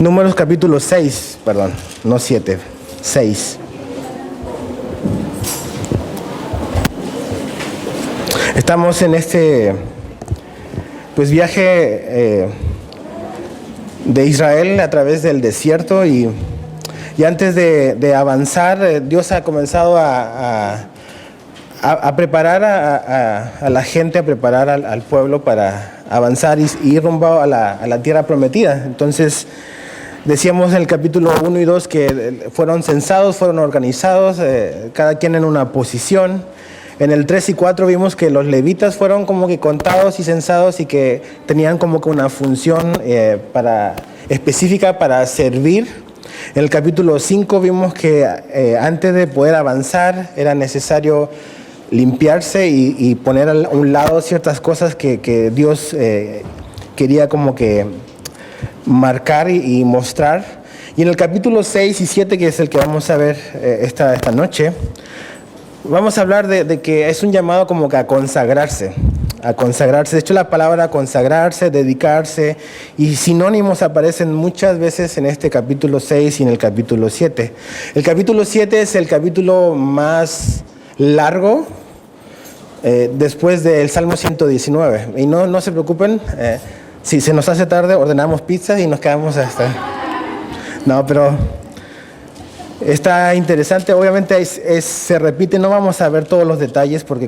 Números capítulo 6, perdón, no 7, 6. Estamos en este viaje de Israel a través del desierto y antes de avanzar, Dios ha comenzado a preparar a la gente, a preparar al pueblo para avanzar y ir rumbo a la tierra prometida. Entonces, decíamos en el capítulo 1 y 2 que fueron censados, fueron organizados, cada quien en una posición. En el 3 y 4 vimos que los levitas fueron como que contados y censados y que tenían como que una función específica para servir. En el capítulo 5 vimos que antes de poder avanzar era necesario limpiarse y poner a un lado ciertas cosas que Dios quería como que marcar y mostrar. Y en el capítulo 6 y 7, que es el que vamos a ver esta noche, vamos a hablar de que es un llamado como que a consagrarse. De hecho, la palabra consagrarse, dedicarse y sinónimos aparecen muchas veces en este capítulo 6 y en el capítulo 7. El capítulo 7 es el capítulo más largo después del Salmo 119. Y no se preocupen, si se nos hace tarde, ordenamos pizzas y nos quedamos hasta... No, pero está interesante. Obviamente se repite, no vamos a ver todos los detalles porque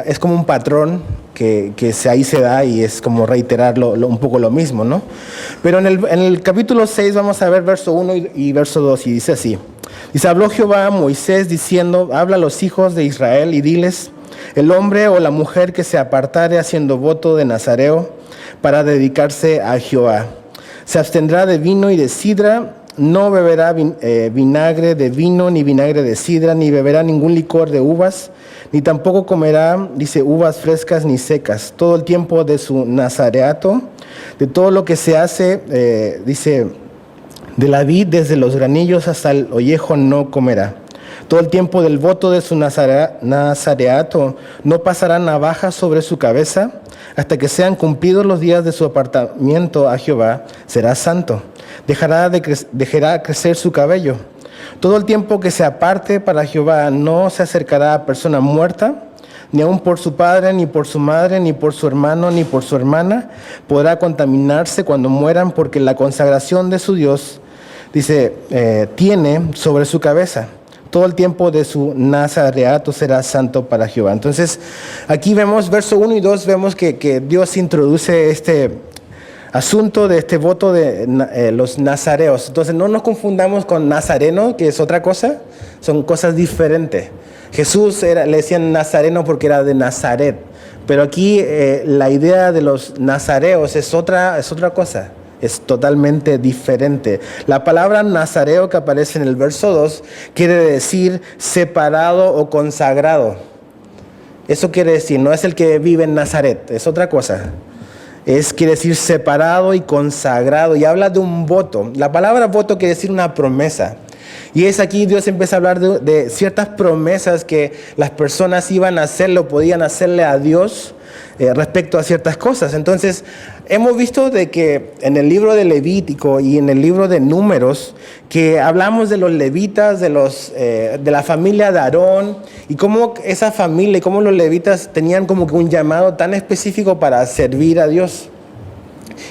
es como un patrón que ahí se da y es como reiterar un poco lo mismo, ¿no? Pero en el capítulo 6 vamos a ver verso 1 y verso 2 y dice así. Dice, habló Jehová a Moisés diciendo, habla a los hijos de Israel y diles, el hombre o la mujer que se apartare haciendo voto de nazareo para dedicarse a Jehová, se abstendrá de vino y de sidra, no beberá vinagre de vino, ni vinagre de sidra, ni beberá ningún licor de uvas, ni tampoco comerá, dice, uvas frescas ni secas, todo el tiempo de su nazareato, de todo lo que se hace, dice, de la vid desde los granillos hasta el ollejo no comerá. Todo el tiempo del voto de su nazareato no pasará navaja sobre su cabeza, hasta que sean cumplidos los días de su apartamiento a Jehová, será santo. Dejará crecer su cabello. Todo el tiempo que se aparte para Jehová no se acercará a persona muerta, ni aun por su padre, ni por su madre, ni por su hermano, ni por su hermana, podrá contaminarse cuando mueran, porque la consagración de su Dios, dice, tiene sobre su cabeza. Todo el tiempo de su nazareato será santo para Jehová. Entonces, aquí vemos, verso 1 y 2, vemos que Dios introduce este asunto de este voto de los nazareos. Entonces, no nos confundamos con nazareno, que es otra cosa, son cosas diferentes. Jesús le decían nazareno porque era de Nazaret, pero aquí la idea de los nazareos es otra cosa. Es totalmente diferente. La palabra nazareo que aparece en el verso 2 quiere decir separado o consagrado. Eso quiere decir, no es el que vive en Nazaret, es otra cosa. Quiere decir separado y consagrado y habla de un voto. La palabra voto quiere decir una promesa. Y es aquí Dios empieza a hablar de ciertas promesas que las personas iban a hacerle o podían hacerle a Dios respecto a ciertas cosas. Entonces, hemos visto de que en el libro de Levítico y en el libro de Números, que hablamos de los levitas, de la familia de Aarón, y cómo esa familia y cómo los levitas tenían como que un llamado tan específico para servir a Dios,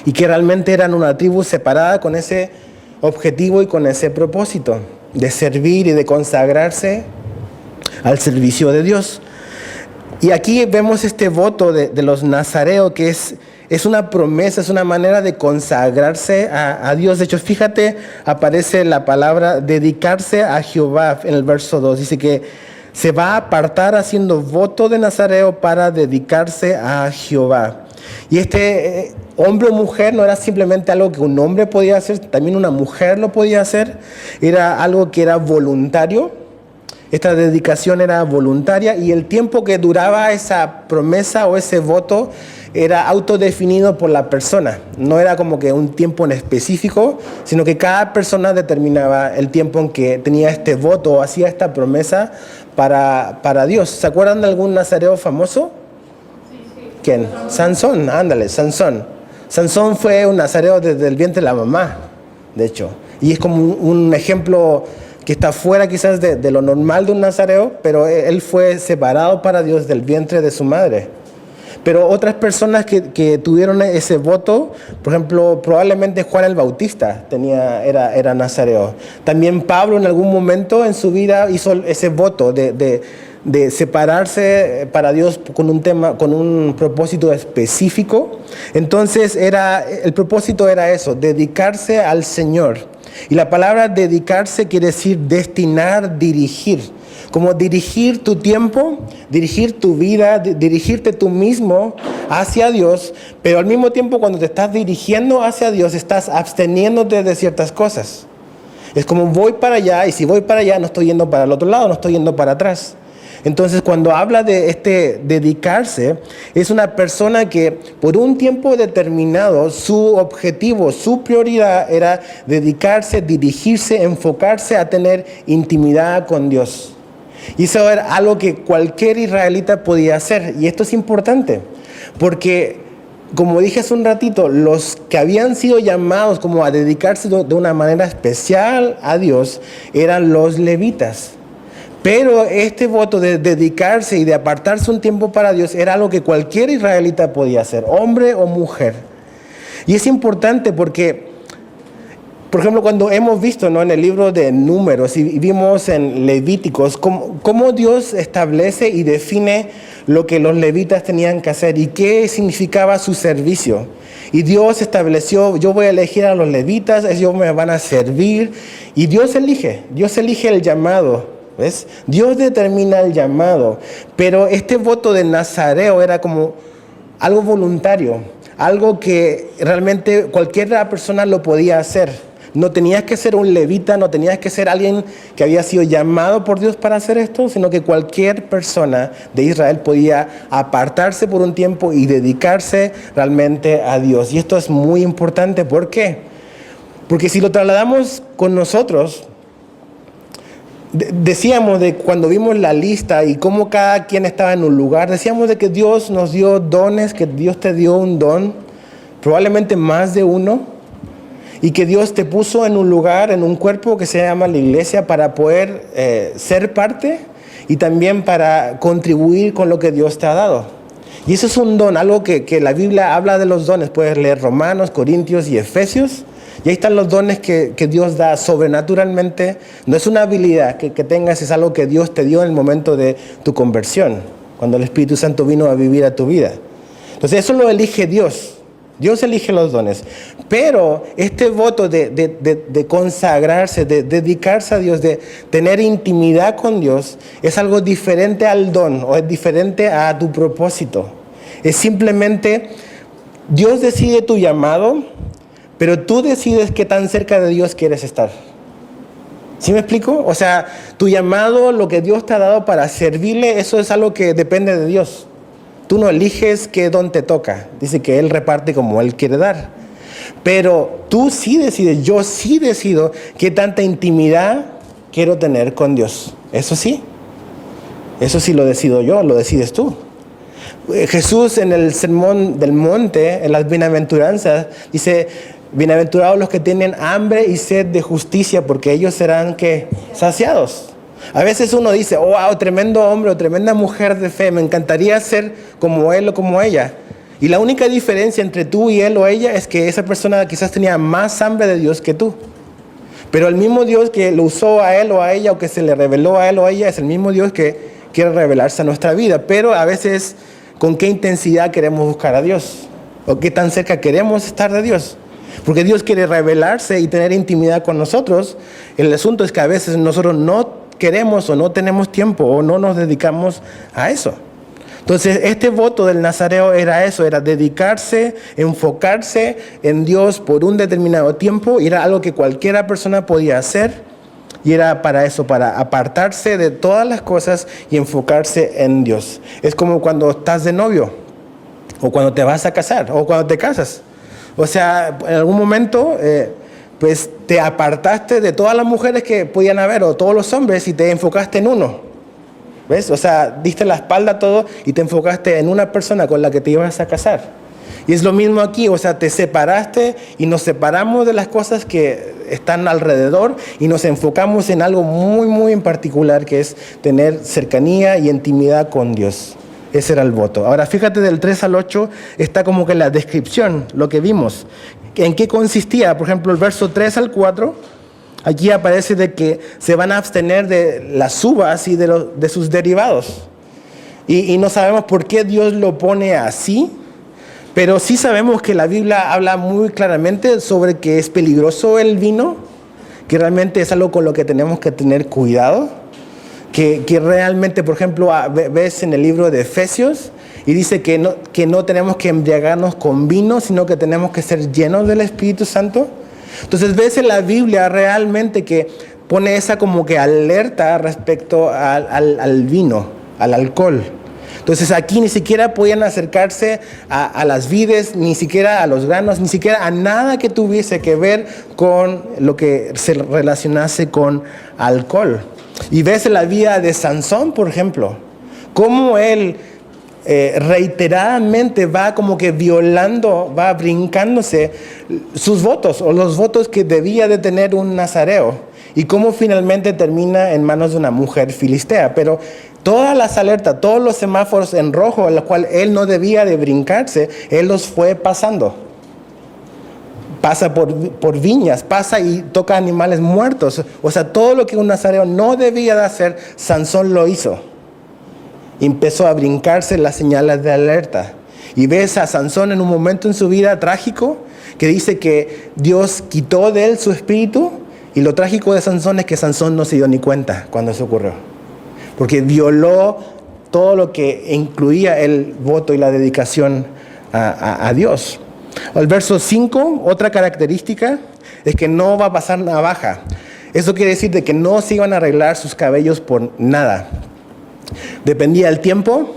y que realmente eran una tribu separada con ese objetivo y con ese propósito de servir y de consagrarse al servicio de Dios. Y aquí vemos este voto de los nazareos, que es una promesa, es una manera de consagrarse a Dios. De hecho, fíjate, aparece la palabra dedicarse a Jehová en el verso 2. Dice que se va a apartar haciendo voto de nazareo para dedicarse a Jehová. Y este hombre o mujer no era simplemente algo que un hombre podía hacer, también una mujer lo podía hacer. Era algo que era voluntario. Esta dedicación era voluntaria y el tiempo que duraba esa promesa o ese voto era autodefinido por la persona. No era como que un tiempo en específico, sino que cada persona determinaba el tiempo en que tenía este voto o hacía esta promesa para Dios. ¿Se acuerdan de algún nazareo famoso? Sí. ¿Quién? Sansón, ándale, Sansón. Sansón fue un nazareo desde el vientre de la mamá. de hecho. Y es como un ejemplo que está fuera quizás de lo normal de un nazareo, pero él fue separado para Dios del vientre de su madre. Pero otras personas que tuvieron ese voto, por ejemplo, probablemente Juan el Bautista era nazareo. También Pablo en algún momento en su vida hizo ese voto de separarse para Dios con un propósito específico. Entonces el propósito era eso, dedicarse al Señor. Y la palabra dedicarse quiere decir destinar, dirigir. Como dirigir tu tiempo, dirigir tu vida, dirigirte tú mismo hacia Dios, pero al mismo tiempo cuando te estás dirigiendo hacia Dios, estás absteniéndote de ciertas cosas. Es como voy para allá, y si voy para allá no estoy yendo para el otro lado, no estoy yendo para atrás. Entonces, cuando habla de dedicarse, es una persona que por un tiempo determinado, su objetivo, su prioridad era dedicarse, dirigirse, enfocarse a tener intimidad con Dios. Y eso era algo que cualquier israelita podía hacer. Y esto es importante, porque, como dije hace un ratito, los que habían sido llamados como a dedicarse de una manera especial a Dios eran los levitas. Pero este voto de dedicarse y de apartarse un tiempo para Dios era algo que cualquier israelita podía hacer, hombre o mujer. Y es importante porque, por ejemplo, cuando hemos visto, ¿no?, en el libro de Números y vimos en Levíticos cómo Dios establece y define lo que los levitas tenían que hacer y qué significaba su servicio. Y Dios estableció, yo voy a elegir a los levitas, ellos me van a servir. Y Dios elige el llamado. ¿Ves? Dios determina el llamado, pero este voto de nazareo era como algo voluntario, algo que realmente cualquier persona lo podía hacer. No tenías que ser un levita, no tenías que ser alguien que había sido llamado por Dios para hacer esto, sino que cualquier persona de Israel podía apartarse por un tiempo y dedicarse realmente a Dios. Y esto es muy importante. ¿Por qué? Porque si lo trasladamos con nosotros, decíamos de cuando vimos la lista y cómo cada quien estaba en un lugar, decíamos de que Dios nos dio dones, que Dios te dio un don, probablemente más de uno, y que Dios te puso en un lugar, en un cuerpo que se llama la iglesia para poder ser parte y también para contribuir con lo que Dios te ha dado. Y eso es un don, algo que la Biblia habla de los dones. Puedes leer Romanos, Corintios y Efesios. Y ahí están los dones que Dios da sobrenaturalmente. No es una habilidad que tengas, es algo que Dios te dio en el momento de tu conversión, cuando el Espíritu Santo vino a vivir a tu vida. Entonces eso lo elige Dios. Dios elige los dones. Pero este voto de consagrarse, de dedicarse a Dios, de tener intimidad con Dios, es algo diferente al don o es diferente a tu propósito. Es simplemente, Dios decide tu llamado, pero tú decides qué tan cerca de Dios quieres estar. ¿Sí me explico? O sea, tu llamado, lo que Dios te ha dado para servirle, eso es algo que depende de Dios. Tú no eliges qué don te toca. Dice que Él reparte como Él quiere dar. Pero tú sí decides, yo sí decido qué tanta intimidad quiero tener con Dios. Eso sí lo decido yo, lo decides tú. Jesús en el Sermón del Monte, en las bienaventuranzas, dice: bienaventurados los que tienen hambre y sed de justicia, porque ellos serán, ¿qué?, saciados. A veces uno dice: oh, wow, tremendo hombre o tremenda mujer de fe, me encantaría ser como él o como ella. Y la única diferencia entre tú y él o ella es que esa persona quizás tenía más hambre de Dios que tú. Pero el mismo Dios que lo usó a él o a ella, o que se le reveló a él o a ella, es el mismo Dios que quiere revelarse a nuestra vida. Pero a veces, ¿con qué intensidad queremos buscar a Dios? ¿O qué tan cerca queremos estar de Dios? Porque Dios quiere revelarse y tener intimidad con nosotros. El asunto es que a veces nosotros no queremos o no tenemos tiempo o no nos dedicamos a eso. Entonces, este voto del nazareo era eso, era dedicarse, enfocarse en Dios por un determinado tiempo, y era algo que cualquiera persona podía hacer, y era para eso, para apartarse de todas las cosas y enfocarse en Dios. Es como cuando estás de novio, o cuando te vas a casar, o cuando te casas. O sea, en algún momento, pues te apartaste de todas las mujeres que podían haber, o todos los hombres, y te enfocaste en uno. ¿Ves? O sea, diste la espalda a todo y te enfocaste en una persona con la que te ibas a casar. Y es lo mismo aquí, o sea, te separaste y nos separamos de las cosas que están alrededor y nos enfocamos en algo muy, muy en particular, que es tener cercanía y intimidad con Dios. Ese era el voto. Ahora, fíjate, del 3 al 8 está como que la descripción, lo que vimos. ¿En qué consistía? Por ejemplo, el verso 3 al 4, aquí aparece de que se van a abstener de las uvas y de sus derivados. Y no sabemos por qué Dios lo pone así, pero sí sabemos que la Biblia habla muy claramente sobre que es peligroso el vino, que realmente es algo con lo que tenemos que tener cuidado, que realmente, por ejemplo, ves en el libro de Efesios y dice que no tenemos que embriagarnos con vino, sino que tenemos que ser llenos del Espíritu Santo. Entonces ves en la Biblia realmente que pone esa como que alerta respecto al vino, al alcohol. Entonces aquí ni siquiera podían acercarse a las vides, ni siquiera a los granos, ni siquiera a nada que tuviese que ver con lo que se relacionase con alcohol. Y ves en la vida de Sansón, por ejemplo, cómo él reiteradamente va como que violando, va brincándose sus votos o los votos que debía de tener un nazareo, y cómo finalmente termina en manos de una mujer filistea. Pero todas las alertas, todos los semáforos en rojo, a los cuales él no debía de brincarse, él los fue pasando. Pasa por viñas, pasa y toca animales muertos. O sea, todo lo que un nazareo no debía de hacer, Sansón lo hizo. Empezó a brincarse las señales de alerta. Y ves a Sansón en un momento en su vida trágico, que dice que Dios quitó de él su espíritu, y lo trágico de Sansón es que Sansón no se dio ni cuenta cuando eso ocurrió, porque violó todo lo que incluía el voto y la dedicación a Dios. El verso 5, otra característica es que no va a pasar navaja. Eso quiere decir de que no se iban a arreglar sus cabellos por nada. Dependía del tiempo.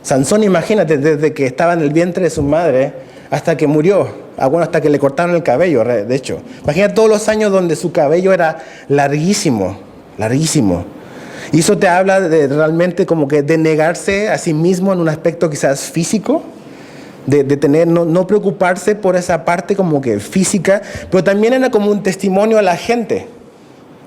Sansón, imagínate, desde que estaba en el vientre de su madre hasta que murió, bueno, hasta que le cortaron el cabello, de hecho. Imagina todos los años donde su cabello era larguísimo, larguísimo. Y eso te habla de realmente como que de negarse a sí mismo en un aspecto quizás físico, de tener, no preocuparse por esa parte como que física, pero también era como un testimonio a la gente.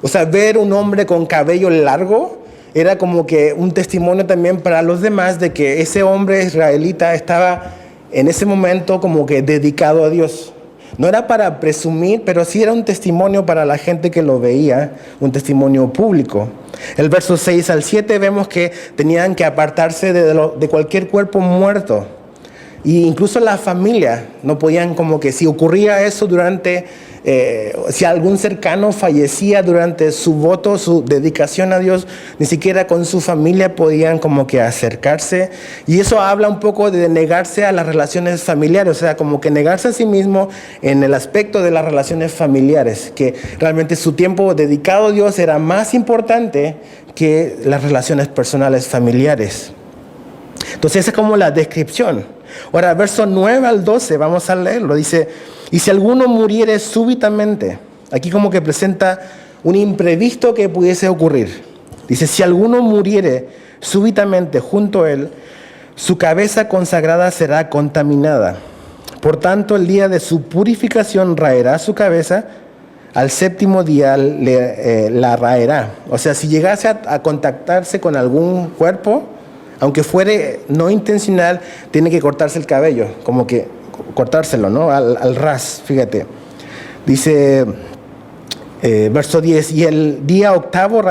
O sea, ver un hombre con cabello largo era como que un testimonio también para los demás de que ese hombre israelita estaba en ese momento como que dedicado a Dios. No era para presumir, pero sí era un testimonio para la gente que lo veía, un testimonio público. El verso 6 al 7 vemos que tenían que apartarse de cualquier cuerpo muerto. Y incluso la familia no podían, como que si ocurría eso durante, si algún cercano fallecía durante su voto, su dedicación a Dios, ni siquiera con su familia podían como que acercarse. Y eso habla un poco de negarse a las relaciones familiares, o sea, como que negarse a sí mismo en el aspecto de las relaciones familiares, que realmente su tiempo dedicado a Dios era más importante que las relaciones personales familiares. Entonces esa es como la descripción. Ahora, versos 9 al 12, vamos a leerlo. Dice, y si alguno muriere súbitamente, aquí como que presenta un imprevisto que pudiese ocurrir. Dice, si alguno muriere súbitamente junto a él, su cabeza consagrada será contaminada. Por tanto, el día de su purificación raerá su cabeza, al séptimo día la raerá. O sea, si llegase a contactarse con algún cuerpo, aunque fuere no intencional, tiene que cortarse el cabello, como que cortárselo, ¿no? Al ras, fíjate. Dice, verso 10, y el día octavo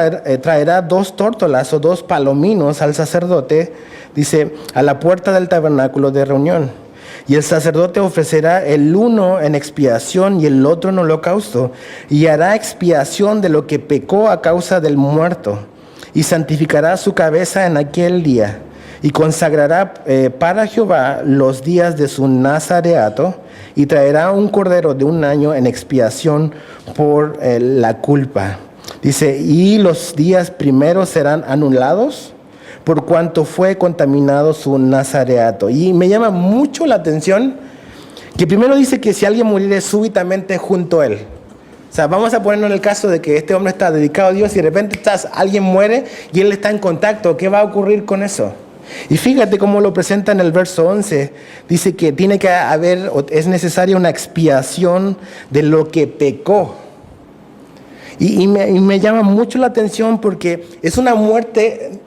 traerá 2 tórtolas o 2 palominos al sacerdote, dice, a la puerta del tabernáculo de reunión. Y el sacerdote ofrecerá el uno en expiación y el otro en holocausto, y hará expiación de lo que pecó a causa del muerto. Y santificará su cabeza en aquel día, y consagrará para Jehová los días de su nazareato, y traerá un cordero de 1 año en expiación por la culpa. Dice, y los días primeros serán anulados, por cuanto fue contaminado su nazareato. Y me llama mucho la atención que primero dice que si alguien muriere súbitamente junto a él. O sea, vamos a ponernos en el caso de que este hombre está dedicado a Dios y de repente alguien muere y él está en contacto. ¿Qué va a ocurrir con eso? Y fíjate cómo lo presenta en el verso 11. Dice que tiene que haber, es necesaria una expiación de lo que pecó. Y me llama mucho la atención porque es una muerte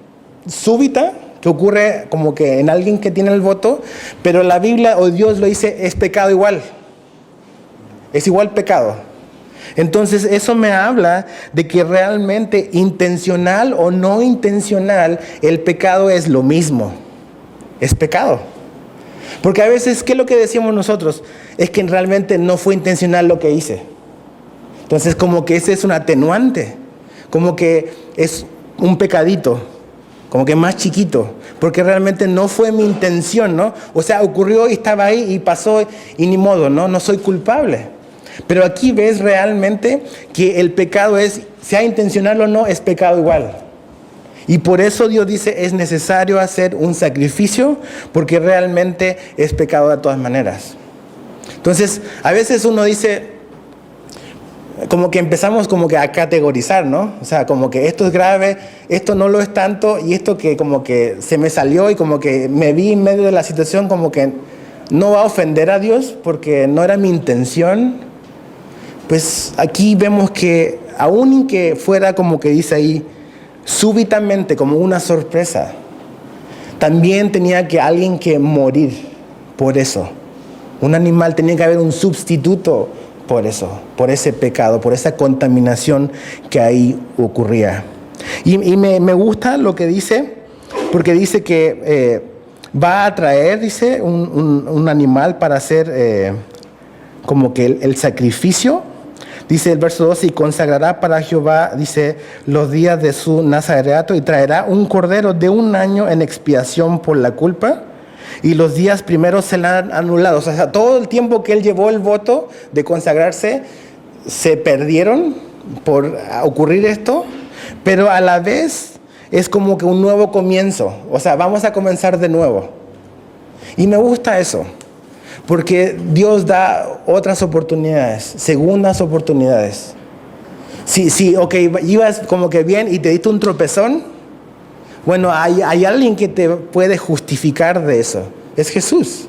súbita que ocurre como que en alguien que tiene el voto, pero la Biblia o Dios lo dice, es pecado igual. Es igual pecado. Entonces eso me habla de que realmente intencional o no intencional, el pecado es lo mismo. Es pecado. Porque a veces, ¿qué es lo que decimos nosotros? Es que realmente no fue intencional lo que hice. Entonces como que ese es un atenuante. Como que es un pecadito. Como que más chiquito. Porque realmente no fue mi intención, ¿no? O sea, ocurrió y estaba ahí y pasó y ni modo, ¿no? No soy culpable. Pero aquí ves realmente que el pecado es, sea intencional o no, es pecado igual. Y por eso Dios dice, es necesario hacer un sacrificio, porque realmente es pecado de todas maneras. Entonces, a veces uno dice, como que empezamos como que a categorizar, ¿no? O sea, como que esto es grave, esto no lo es tanto, y esto que como que se me salió y como que me vi en medio de la situación, como que no va a ofender a Dios porque no era mi intención. Pues aquí vemos que aun que fuera como que dice ahí, súbitamente, como una sorpresa, también tenía que alguien que morir por eso. Un animal, tenía que haber un sustituto por eso, por ese pecado, por esa contaminación que ahí ocurría. Y me gusta lo que dice, porque dice que va a traer, dice, un animal para hacer como que el sacrificio. Dice el verso 12, y consagrará para Jehová, dice, los días de su nazareato, y traerá un cordero de 1 año en expiación por la culpa, y los días primeros serán anulados. O sea, todo el tiempo que él llevó el voto de consagrarse, se perdieron por ocurrir esto, pero a la vez es como que un nuevo comienzo. O sea, vamos a comenzar de nuevo. Y me gusta eso. Porque Dios da otras oportunidades, segundas oportunidades. Sí, ok, ibas como que bien y te diste un tropezón. Bueno, hay alguien que te puede justificar de eso. Es Jesús.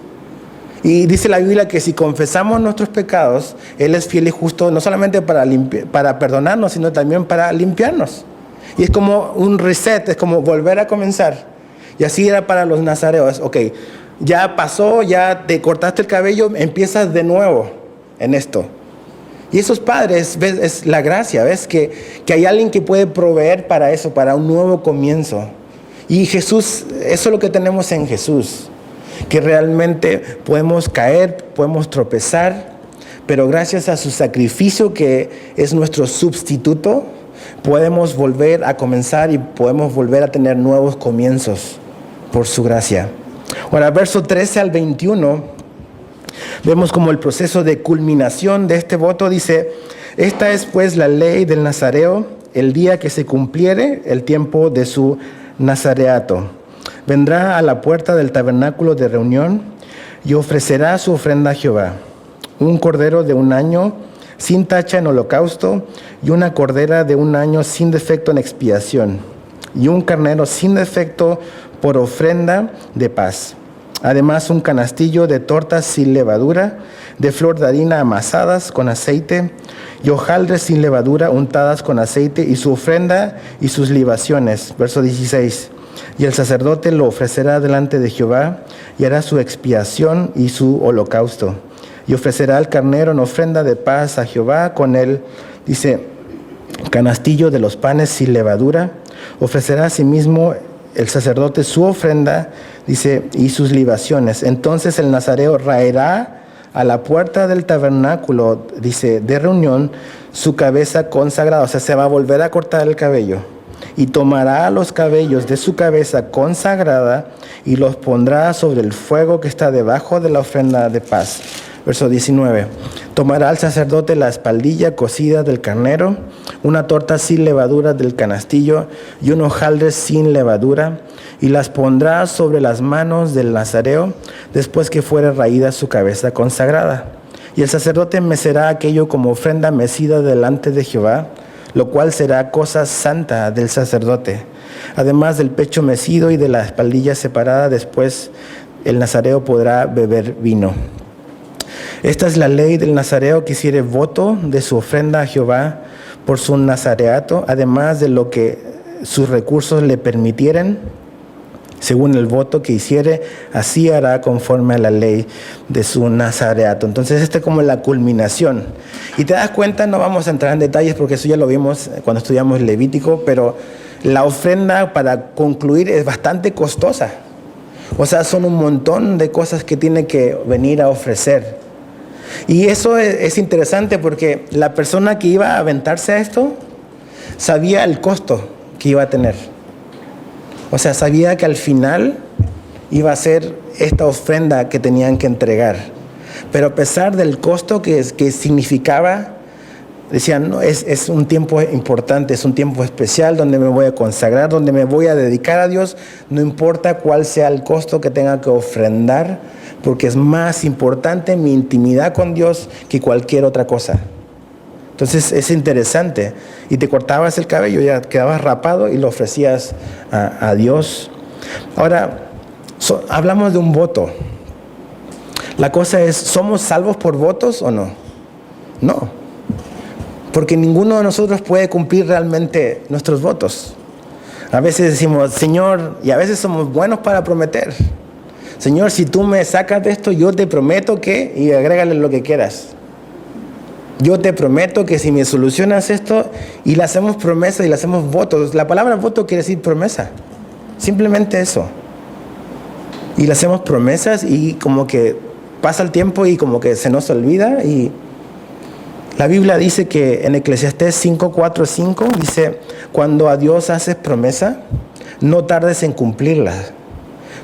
Y dice la Biblia que si confesamos nuestros pecados, Él es fiel y justo, no solamente para perdonarnos, sino también para limpiarnos. Y es como un reset, es como volver a comenzar. Y así era para los nazareos. Ok, ya pasó, ya te cortaste el cabello, empiezas de nuevo en esto. Y esos padres, ves, es la gracia, ves que hay alguien que puede proveer para eso, para un nuevo comienzo. Y Jesús, eso es lo que tenemos en Jesús, que realmente podemos caer, podemos tropezar, pero gracias a su sacrificio, que es nuestro sustituto, podemos volver a comenzar y podemos volver a tener nuevos comienzos por su gracia. Ahora, verso 13 al 21, vemos como el proceso de culminación de este voto. Dice, esta es pues la ley del nazareo, el día que se cumpliere el tiempo de su nazareato. Vendrá a la puerta del tabernáculo de reunión y ofrecerá su ofrenda a Jehová, un cordero de 1 año sin tacha en holocausto, y una cordera de 1 año sin defecto en expiación, y un carnero sin defecto por ofrenda de paz. Además, un canastillo de tortas sin levadura, de flor de harina amasadas con aceite, y hojaldres sin levadura untadas con aceite, y su ofrenda y sus libaciones. Verso 16. Y el sacerdote lo ofrecerá delante de Jehová, y hará su expiación y su holocausto. Y ofrecerá el carnero en ofrenda de paz a Jehová con él, dice, canastillo de los panes sin levadura. Ofrecerá asimismo el sacerdote su ofrenda, dice, y sus libaciones. Entonces el nazareo raerá a la puerta del tabernáculo, dice, de reunión, su cabeza consagrada. O sea, se va a volver a cortar el cabello. Y tomará los cabellos de su cabeza consagrada y los pondrá sobre el fuego que está debajo de la ofrenda de paz. Verso 19. Tomará el sacerdote la espaldilla cocida del carnero, una torta sin levadura del canastillo y un hojaldre sin levadura, y las pondrá sobre las manos del nazareo después que fuere raída su cabeza consagrada. Y el sacerdote mecerá aquello como ofrenda mecida delante de Jehová. lo cual será cosa santa del sacerdote. Además del pecho mecido y de la espaldilla separada, después el nazareo podrá beber vino. Esta es la ley del nazareo, que hiciere voto de su ofrenda a Jehová por su nazareato, además de lo que sus recursos le permitieren, según el voto que hiciere, así hará conforme a la ley de su nazareato. Entonces, esta es como la culminación. Y te das cuenta, no vamos a entrar en detalles porque eso ya lo vimos cuando estudiamos Levítico, pero la ofrenda, para concluir, es bastante costosa. O sea, son un montón de cosas que tiene que venir a ofrecer. Y eso es interesante porque la persona que iba a aventarse a esto sabía el costo que iba a tener. O sea, sabía que al final iba a ser esta ofrenda que tenían que entregar. Pero a pesar del costo que significaba, decían, no, es un tiempo importante, es un tiempo especial donde me voy a consagrar, donde me voy a dedicar a Dios, no importa cuál sea el costo que tenga que ofrendar, porque es más importante mi intimidad con Dios que cualquier otra cosa. Entonces es interesante. Y te cortabas el cabello, ya quedabas rapado y lo ofrecías a Dios. Ahora, hablamos de un voto. La cosa es, ¿somos salvos por votos o no? No. Porque ninguno de nosotros puede cumplir realmente nuestros votos. A veces decimos, Señor, y a veces somos buenos para prometer. Señor, si tú me sacas de esto, yo te prometo que, y agrégale lo que quieras. Yo te prometo que si me solucionas esto, y le hacemos promesa y le hacemos votos. La palabra voto quiere decir promesa. Simplemente eso. Y le hacemos promesas y como que pasa el tiempo y como que se nos olvida. Y la Biblia dice que en Eclesiastés 5:4-5 dice, cuando a Dios haces promesa, no tardes en cumplirla,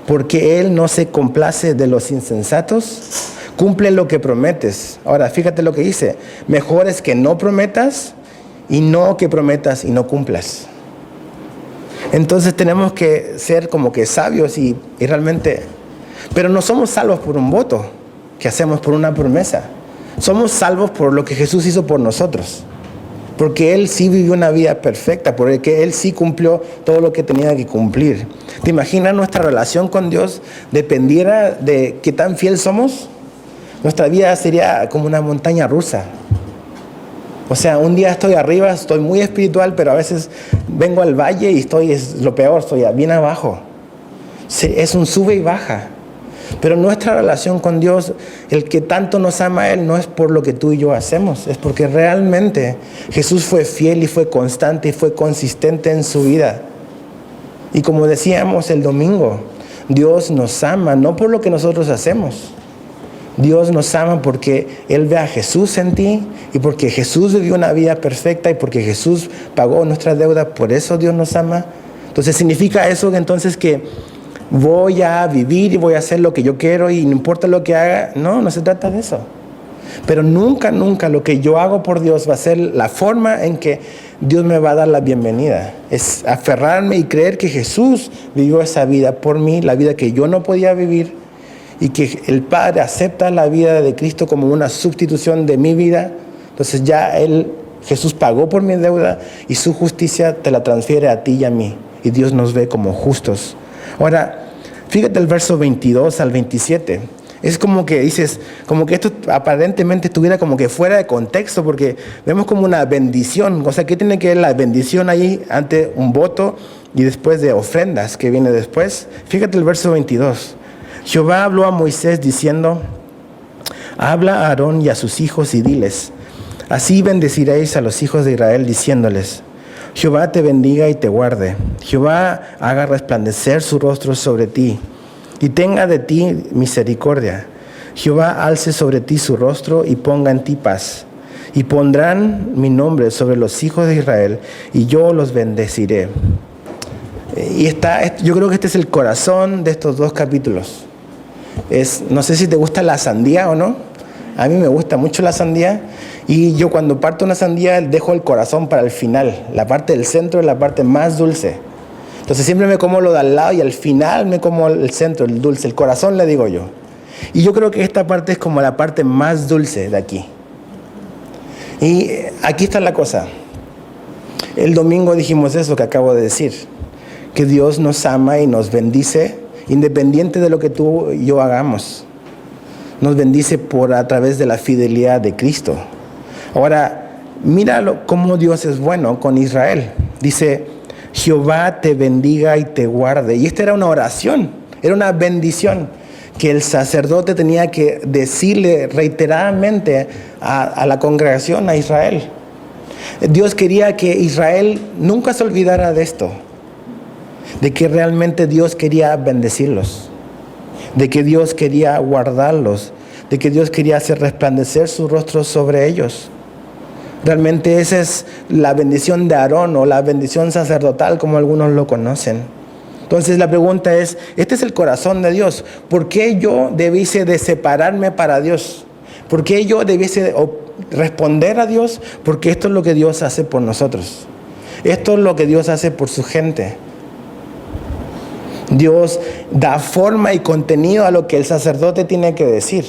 porque Él no se complace de los insensatos. Cumple lo que prometes. Ahora, fíjate lo que dice. Mejor es que no prometas y no que prometas y no cumplas. Entonces tenemos que ser como que sabios y realmente... Pero no somos salvos por un voto que hacemos por una promesa. Somos salvos por lo que Jesús hizo por nosotros. Porque Él sí vivió una vida perfecta, porque Él sí cumplió todo lo que tenía que cumplir. ¿Te imaginas nuestra relación con Dios dependiera de qué tan fiel somos? Nuestra vida sería como una montaña rusa. O sea, un día estoy arriba, estoy muy espiritual, pero a veces vengo al valle y es lo peor, estoy bien abajo. Es un sube y baja. Pero nuestra relación con Dios, el que tanto nos ama a Él, no es por lo que tú y yo hacemos, es porque realmente Jesús fue fiel y fue constante y fue consistente en su vida. Y como decíamos el domingo, Dios nos ama no por lo que nosotros hacemos. Dios nos ama porque Él ve a Jesús en ti y porque Jesús vivió una vida perfecta y porque Jesús pagó nuestra deuda, por eso Dios nos ama. Entonces, ¿significa eso entonces que voy a vivir y voy a hacer lo que yo quiero y no importa lo que haga? No, no se trata de eso. Pero nunca, nunca lo que yo hago por Dios va a ser la forma en que Dios me va a dar la bienvenida. Es aferrarme y creer que Jesús vivió esa vida por mí, la vida que yo no podía vivir, y que el Padre acepta la vida de Cristo como una sustitución de mi vida. Entonces ya Jesús pagó por mi deuda y su justicia te la transfiere a ti y a mí. Y Dios nos ve como justos. Ahora, fíjate el verso 22 al 27. Es como que dices, como que esto aparentemente estuviera como que fuera de contexto, porque vemos como una bendición. O sea, ¿qué tiene que ver la bendición ahí ante un voto y después de ofrendas que viene después? Fíjate el verso 22. Jehová habló a Moisés diciendo, habla a Aarón y a sus hijos y diles, así bendeciréis a los hijos de Israel diciéndoles, Jehová te bendiga y te guarde. Jehová haga resplandecer su rostro sobre ti y tenga de ti misericordia. Jehová alce sobre ti su rostro y ponga en ti paz. Y pondrán mi nombre sobre los hijos de Israel y yo los bendeciré. Y yo creo que este es el corazón de estos dos capítulos. No sé si te gusta la sandía o no. A mí me gusta mucho la sandía. Y yo cuando parto una sandía dejo el corazón para el final. La parte del centro es la parte más dulce. Entonces siempre me como lo de al lado y al final me como el centro, el dulce, el corazón le digo yo. Y yo creo que esta parte es como la parte más dulce de aquí. Y aquí está la cosa. El domingo dijimos eso que acabo de decir, que Dios nos ama y nos bendice independiente de lo que tú y yo hagamos. Nos bendice a través de la fidelidad de Cristo. Ahora, míralo cómo Dios es bueno con Israel. Dice, Jehová te bendiga y te guarde. Y esta era una oración, era una bendición que el sacerdote tenía que decirle reiteradamente a la congregación, a Israel. Dios quería que Israel nunca se olvidara de esto, de que realmente Dios quería bendecirlos, de que Dios quería guardarlos, de que Dios quería hacer resplandecer su rostro sobre ellos. Realmente esa es la bendición de Aarón o la bendición sacerdotal, como algunos lo conocen. Entonces la pregunta es, este es el corazón de Dios. ¿Por qué yo debiese de separarme para Dios? ¿Por qué yo debiese responder a Dios? Porque esto es lo que Dios hace por nosotros. Esto es lo que Dios hace por su gente. Dios da forma y contenido a lo que el sacerdote tiene que decir.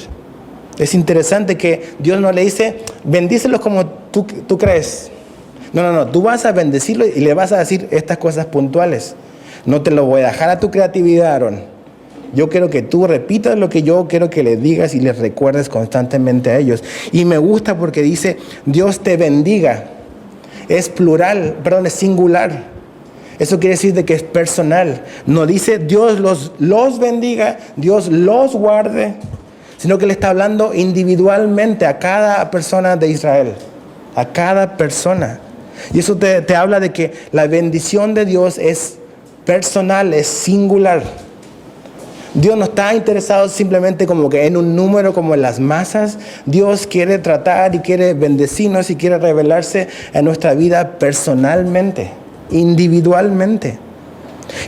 Es interesante que Dios no le dice, bendícelos como tú crees. No, tú vas a bendecirlo y le vas a decir estas cosas puntuales. No te lo voy a dejar a tu creatividad, Aarón. Yo quiero que tú repitas lo que yo quiero que les digas y les recuerdes constantemente a ellos. Y me gusta porque dice, Dios te bendiga. Es plural, es singular. Eso quiere decir de que es personal. No dice Dios los bendiga, Dios los guarde, sino que le está hablando individualmente a cada persona de Israel, a cada persona. Y eso te habla de que la bendición de Dios es personal, es singular. Dios no está interesado simplemente como que en un número como en las masas. Dios quiere tratar y quiere bendecirnos y quiere revelarse en nuestra vida personalmente, individualmente.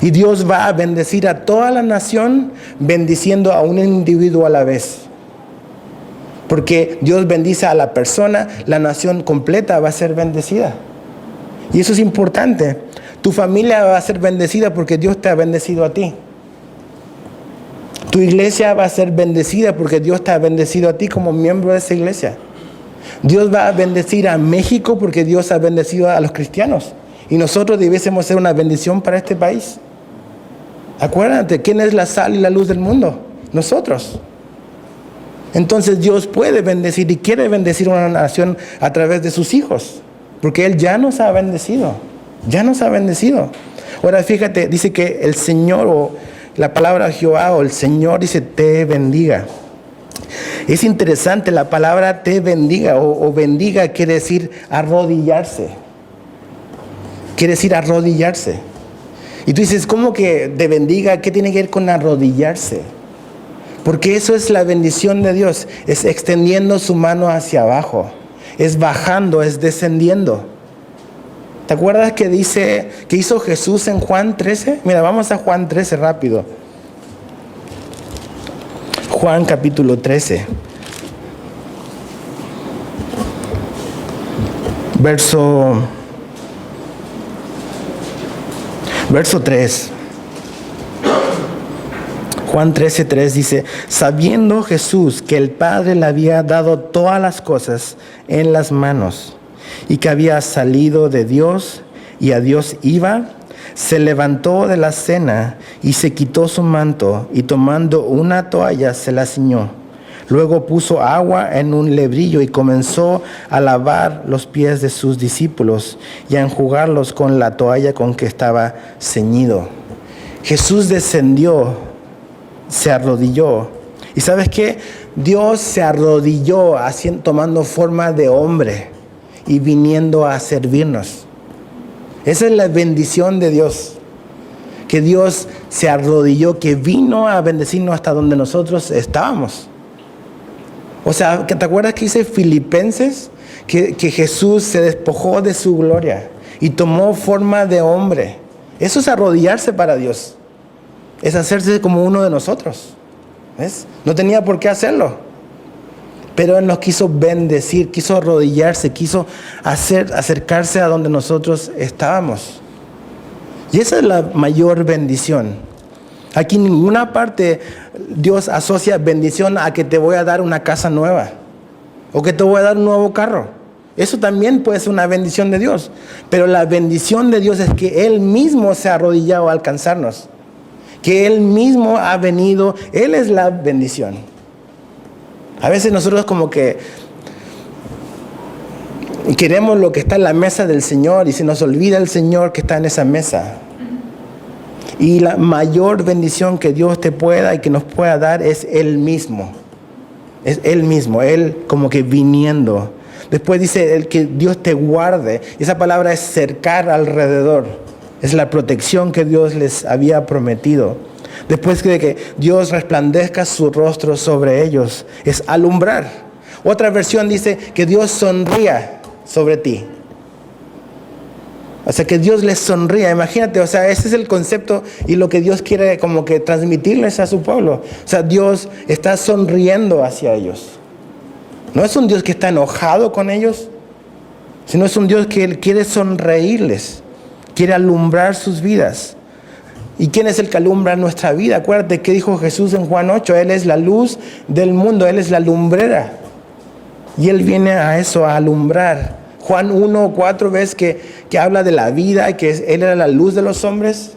Y Dios va a bendecir a toda la nación, bendiciendo a un individuo a la vez. Porque Dios bendice a la persona, la nación completa va a ser bendecida. Y eso es importante. Tu familia va a ser bendecida porque Dios te ha bendecido a ti. Tu iglesia va a ser bendecida porque Dios te ha bendecido a ti como miembro de esa iglesia. Dios va a bendecir a México porque Dios ha bendecido a los cristianos. Y nosotros debiésemos ser una bendición para este país. Acuérdate, ¿quién es la sal y la luz del mundo? Nosotros. Entonces Dios puede bendecir y quiere bendecir a una nación a través de sus hijos. Porque Él ya nos ha bendecido. Ya nos ha bendecido. Ahora fíjate, dice que el Señor, o la palabra Jehová o el Señor dice te bendiga. Es interesante, la palabra te bendiga o bendiga quiere decir arrodillarse. Quiere decir arrodillarse. Y tú dices, ¿cómo que te bendiga? ¿Qué tiene que ver con arrodillarse? Porque eso es la bendición de Dios. Es extendiendo su mano hacia abajo. Es bajando, es descendiendo. ¿Te acuerdas que dice que hizo Jesús en Juan 13? Mira, vamos a Juan 13 rápido. Juan capítulo 13. Verso 3. Juan 13:3 dice, sabiendo Jesús que el Padre le había dado todas las cosas en las manos y que había salido de Dios y a Dios iba, se levantó de la cena y se quitó su manto y tomando una toalla se la ciñó. Luego puso agua en un lebrillo y comenzó a lavar los pies de sus discípulos y a enjugarlos con la toalla con que estaba ceñido. Jesús descendió, se arrodilló. ¿Y sabes qué? Dios se arrodilló tomando forma de hombre y viniendo a servirnos. Esa es la bendición de Dios. Que Dios se arrodilló, que vino a bendecirnos hasta donde nosotros estábamos. O sea, ¿te acuerdas que dice Filipenses? Que Jesús se despojó de su gloria y tomó forma de hombre. Eso es arrodillarse para Dios. Es hacerse como uno de nosotros. ¿Ves? No tenía por qué hacerlo. Pero Él nos quiso bendecir, quiso arrodillarse, quiso acercarse a donde nosotros estábamos. Y esa es la mayor bendición. Aquí en ninguna parte Dios asocia bendición a que te voy a dar una casa nueva o que te voy a dar un nuevo carro. Eso también puede ser una bendición de Dios. Pero la bendición de Dios es que Él mismo se ha arrodillado a alcanzarnos. Que Él mismo ha venido. Él es la bendición. A veces nosotros como que queremos lo que está en la mesa del Señor y se nos olvida el Señor que está en esa mesa. Y la mayor bendición que Dios te pueda y que nos pueda dar es Él mismo. Es Él mismo, Él como que viniendo. Después dice el que Dios te guarde. Esa palabra es cercar alrededor. Es la protección que Dios les había prometido. Después de que Dios resplandezca su rostro sobre ellos, es alumbrar. Otra versión dice que Dios sonría sobre ti. O sea, que Dios les sonría. Imagínate, o sea, ese es el concepto y lo que Dios quiere como que transmitirles a su pueblo. O sea, Dios está sonriendo hacia ellos. No es un Dios que está enojado con ellos, sino es un Dios que quiere sonreírles, quiere alumbrar sus vidas. ¿Y quién es el que alumbra nuestra vida? Acuérdate que dijo Jesús en Juan 8, Él es la luz del mundo, Él es la lumbrera. Y Él viene a eso, a alumbrar. Juan 1:4 ves que habla de la vida y que Él era la luz de los hombres.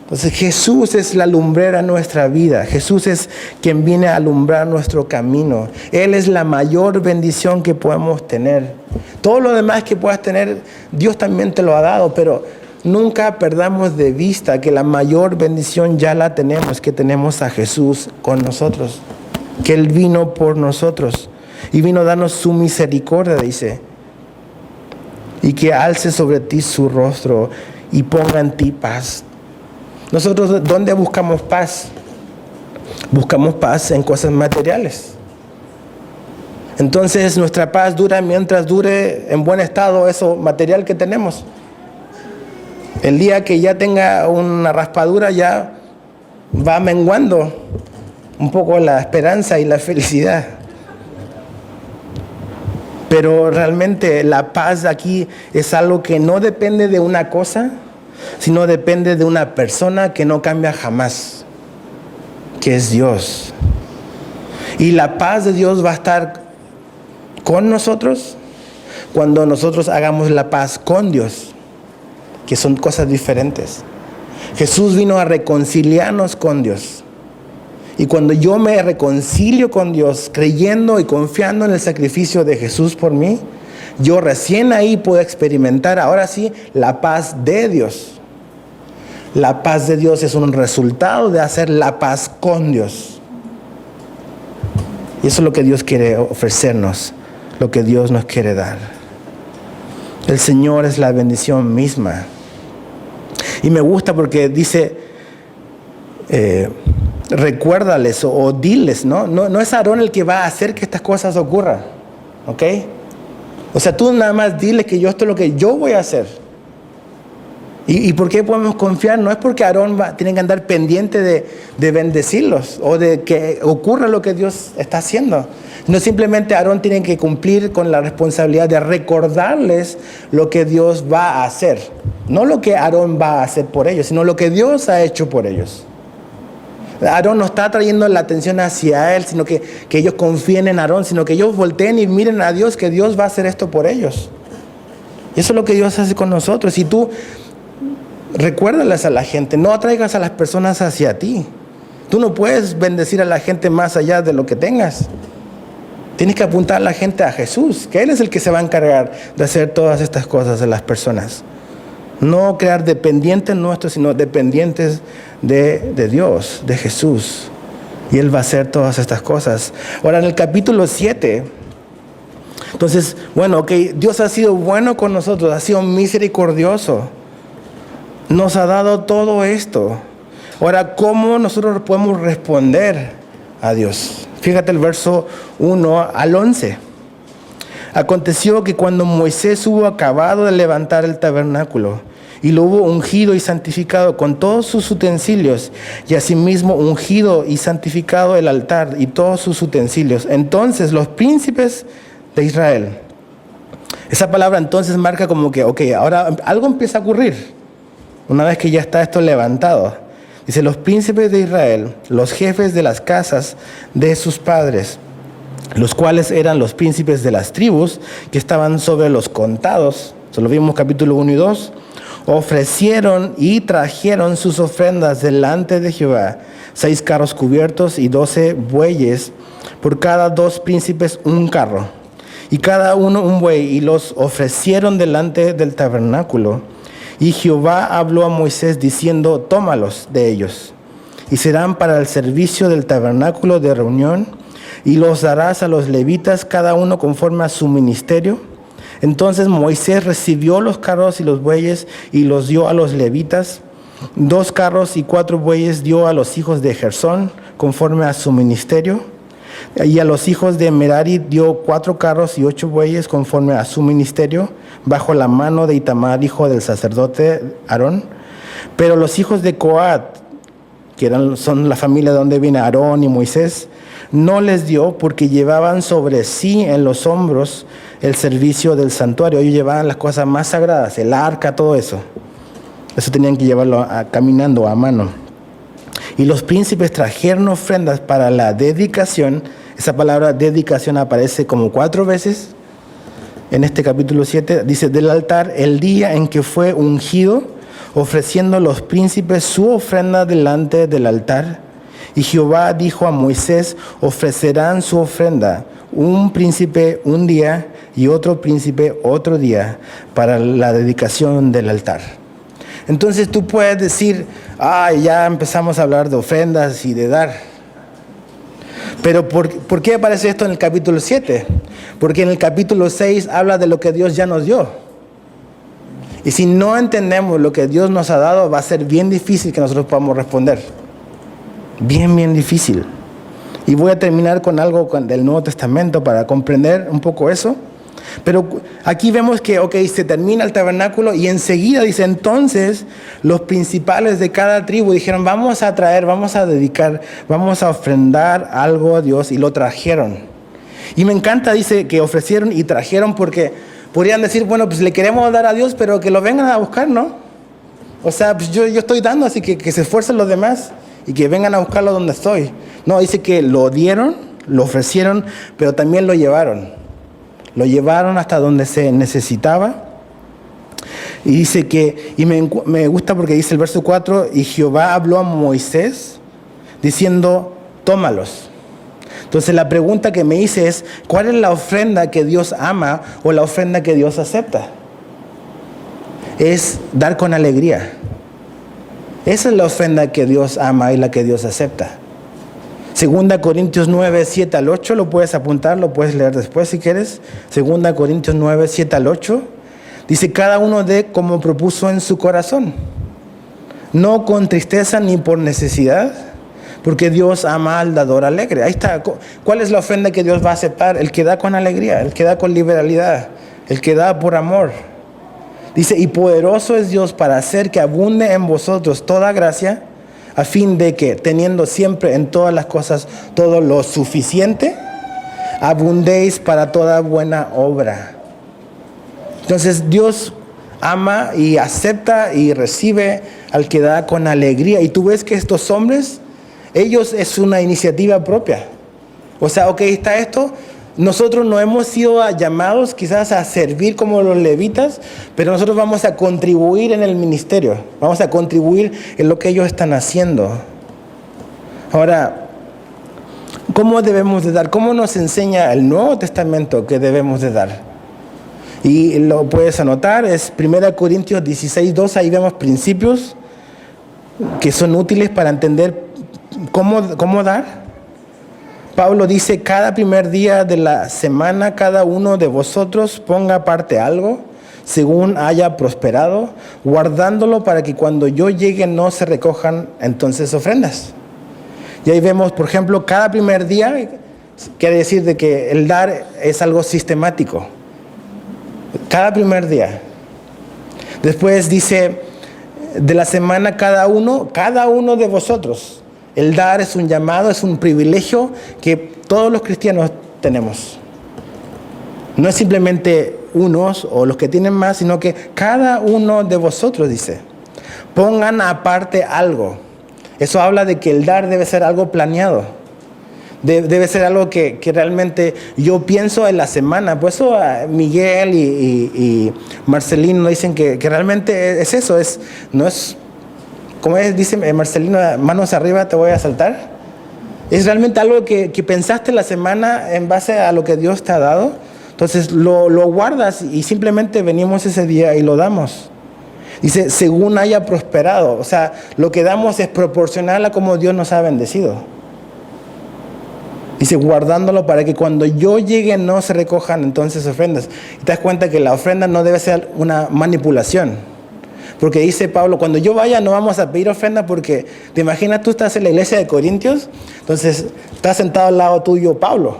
Entonces Jesús es la lumbrera en nuestra vida. Jesús es quien viene a alumbrar nuestro camino. Él es la mayor bendición que podemos tener. Todo lo demás que puedas tener, Dios también te lo ha dado, pero nunca perdamos de vista que la mayor bendición ya la tenemos, que tenemos a Jesús con nosotros. Que Él vino por nosotros y vino a darnos su misericordia, dice. Y que alce sobre ti su rostro y ponga en ti paz. Nosotros, ¿dónde buscamos paz? Buscamos paz en cosas materiales. Entonces, nuestra paz dura mientras dure en buen estado eso material que tenemos. El día que ya tenga una raspadura, ya va menguando un poco la esperanza y la felicidad. Pero realmente la paz aquí es algo que no depende de una cosa, sino depende de una persona que no cambia jamás, que es Dios. Y la paz de Dios va a estar con nosotros cuando nosotros hagamos la paz con Dios, que son cosas diferentes. Jesús vino a reconciliarnos con Dios. Y cuando yo me reconcilio con Dios, creyendo y confiando en el sacrificio de Jesús por mí, yo recién ahí puedo experimentar, ahora sí, la paz de Dios. La paz de Dios es un resultado de hacer la paz con Dios. Y eso es lo que Dios quiere ofrecernos, lo que Dios nos quiere dar. El Señor es la bendición misma. Y me gusta porque dice, recuérdales o diles, ¿no? No es Aarón el que va a hacer que estas cosas ocurran, ¿ok? O sea, tú nada más diles que esto es lo que yo voy a hacer. ¿Y por qué podemos confiar? No es porque Aarón tiene que andar pendiente de bendecirlos o de que ocurra lo que Dios está haciendo. No, simplemente Aarón tiene que cumplir con la responsabilidad de recordarles lo que Dios va a hacer. No lo que Aarón va a hacer por ellos, sino lo que Dios ha hecho por ellos. Aarón no está trayendo la atención hacia él, sino que ellos confíen en Aarón, sino que ellos volteen y miren a Dios, que Dios va a hacer esto por ellos. Y eso es lo que Dios hace con nosotros. Y tú recuérdales a la gente, no atraigas a las personas hacia ti. Tú no puedes bendecir a la gente más allá de lo que tengas. Tienes que apuntar a la gente a Jesús, que Él es el que se va a encargar de hacer todas estas cosas de las personas. No crear dependientes nuestros, sino dependientes de Dios, de Jesús. Y Él va a hacer todas estas cosas. Ahora, en el capítulo 7, entonces, bueno, ok, Dios ha sido bueno con nosotros, ha sido misericordioso. Nos ha dado todo esto. Ahora, ¿cómo nosotros podemos responder a Dios? Fíjate el verso 1 al 11. Aconteció que cuando Moisés hubo acabado de levantar el tabernáculo, y lo hubo ungido y santificado con todos sus utensilios, y asimismo ungido y santificado el altar y todos sus utensilios, entonces los príncipes de Israel. Esa palabra entonces marca como que, ok, ahora algo empieza a ocurrir. Una vez que ya está esto levantado. Dice, los príncipes de Israel, los jefes de las casas de sus padres, los cuales eran los príncipes de las tribus que estaban sobre los contados. Eso lo vimos capítulo 1 y 2. Ofrecieron y trajeron sus ofrendas delante de Jehová, 6 carros cubiertos y 12 bueyes, por cada 2 príncipes un carro, y cada uno un buey, y los ofrecieron delante del tabernáculo. Y Jehová habló a Moisés diciendo: tómalos de ellos, y serán para el servicio del tabernáculo de reunión, y los darás a los levitas, cada uno conforme a su ministerio. Entonces Moisés recibió los carros y los bueyes y los dio a los levitas. 2 carros y 4 bueyes dio a los hijos de Gersón, conforme a su ministerio. Y a los hijos de Merari dio 4 carros y 8 bueyes, conforme a su ministerio, bajo la mano de Itamar, hijo del sacerdote Aarón. Pero los hijos de Coat, que son la familia de donde viene Aarón y Moisés, no les dio, porque llevaban sobre sí en los hombros el servicio del santuario. Ellos llevaban las cosas más sagradas, el arca, todo eso. Eso tenían que llevarlo caminando a mano. Y los príncipes trajeron ofrendas para la dedicación. Esa palabra dedicación aparece como 4 veces en este capítulo 7. Dice: del altar, el día en que fue ungido, ofreciendo los príncipes su ofrenda delante del altar. Y Jehová dijo a Moisés: ofrecerán su ofrenda, un príncipe un día y otro príncipe otro día, para la dedicación del altar. Entonces tú puedes decir: ya empezamos a hablar de ofrendas y de dar. Pero ¿por qué aparece esto en el capítulo 7? Porque en el capítulo 6 habla de lo que Dios ya nos dio. Y si no entendemos lo que Dios nos ha dado, va a ser bien difícil que nosotros podamos responder. Bien difícil. Y voy a terminar con algo del Nuevo Testamento para comprender un poco eso. Pero aquí vemos que, se termina el tabernáculo y enseguida dice: entonces los principales de cada tribu dijeron: vamos a traer, vamos a dedicar, vamos a ofrendar algo a Dios, y lo trajeron. Y me encanta, dice, que ofrecieron y trajeron, porque podrían decir: bueno, pues le queremos dar a Dios, pero que lo vengan a buscar, ¿no? O sea, pues yo estoy dando, así que se esfuercen los demás y que vengan a buscarlo donde estoy. No, dice que lo dieron, lo ofrecieron, pero también lo llevaron. Lo llevaron hasta donde se necesitaba. Y dice que, y me gusta porque dice el verso 4: y Jehová habló a Moisés diciendo: tómalos. Entonces la pregunta que me hice es: ¿cuál es la ofrenda que Dios ama o la ofrenda que Dios acepta? Es dar con alegría. Esa es la ofrenda que Dios ama y la que Dios acepta. 2 Corintios 9, 7 al 8, lo puedes apuntar, lo puedes leer después si quieres. 2 Corintios 9, 7 al 8. Dice: cada uno dé como propuso en su corazón, no con tristeza ni por necesidad, porque Dios ama al dador alegre. Ahí está. ¿Cuál es la ofrenda que Dios va a aceptar? El que da con alegría, el que da con liberalidad, el que da por amor. Dice: y poderoso es Dios para hacer que abunde en vosotros toda gracia, a fin de que, teniendo siempre en todas las cosas todo lo suficiente, abundéis para toda buena obra. Entonces Dios ama y acepta y recibe al que da con alegría. Y tú ves que estos hombres, ellos es una iniciativa propia. O sea, está esto. Nosotros no hemos sido llamados quizás a servir como los levitas, pero nosotros vamos a contribuir en el ministerio, vamos a contribuir en lo que ellos están haciendo. Ahora, ¿cómo debemos de dar? ¿Cómo nos enseña el Nuevo Testamento que debemos de dar? Y lo puedes anotar, es 1 Corintios 16, 2, ahí vemos principios que son útiles para entender cómo dar. Pablo dice: cada primer día de la semana cada uno de vosotros ponga aparte algo, según haya prosperado, guardándolo para que cuando yo llegue no se recojan entonces ofrendas. Y ahí vemos, por ejemplo, cada primer día, quiere decir de que el dar es algo sistemático. Cada primer día. Después dice: de la semana cada uno de vosotros. El dar es un llamado, es un privilegio que todos los cristianos tenemos. No es simplemente unos o los que tienen más, sino que cada uno de vosotros, dice, pongan aparte algo. Eso habla de que el dar debe ser algo planeado. Debe ser algo que realmente yo pienso en la semana. Por eso Miguel y Marcelino dicen que realmente es eso. No es, como dice Marcelino, manos arriba te voy a saltar. Es realmente algo que pensaste en la semana en base a lo que Dios te ha dado. Entonces lo guardas y simplemente venimos ese día y lo damos. Dice, según haya prosperado. O sea, lo que damos es proporcional a cómo Dios nos ha bendecido. Dice, guardándolo para que cuando yo llegue no se recojan entonces ofrendas. Y te das cuenta que la ofrenda no debe ser una manipulación. Porque dice Pablo, cuando yo vaya no vamos a pedir ofrenda porque, te imaginas, tú estás en la iglesia de Corintios, entonces está sentado al lado tuyo Pablo.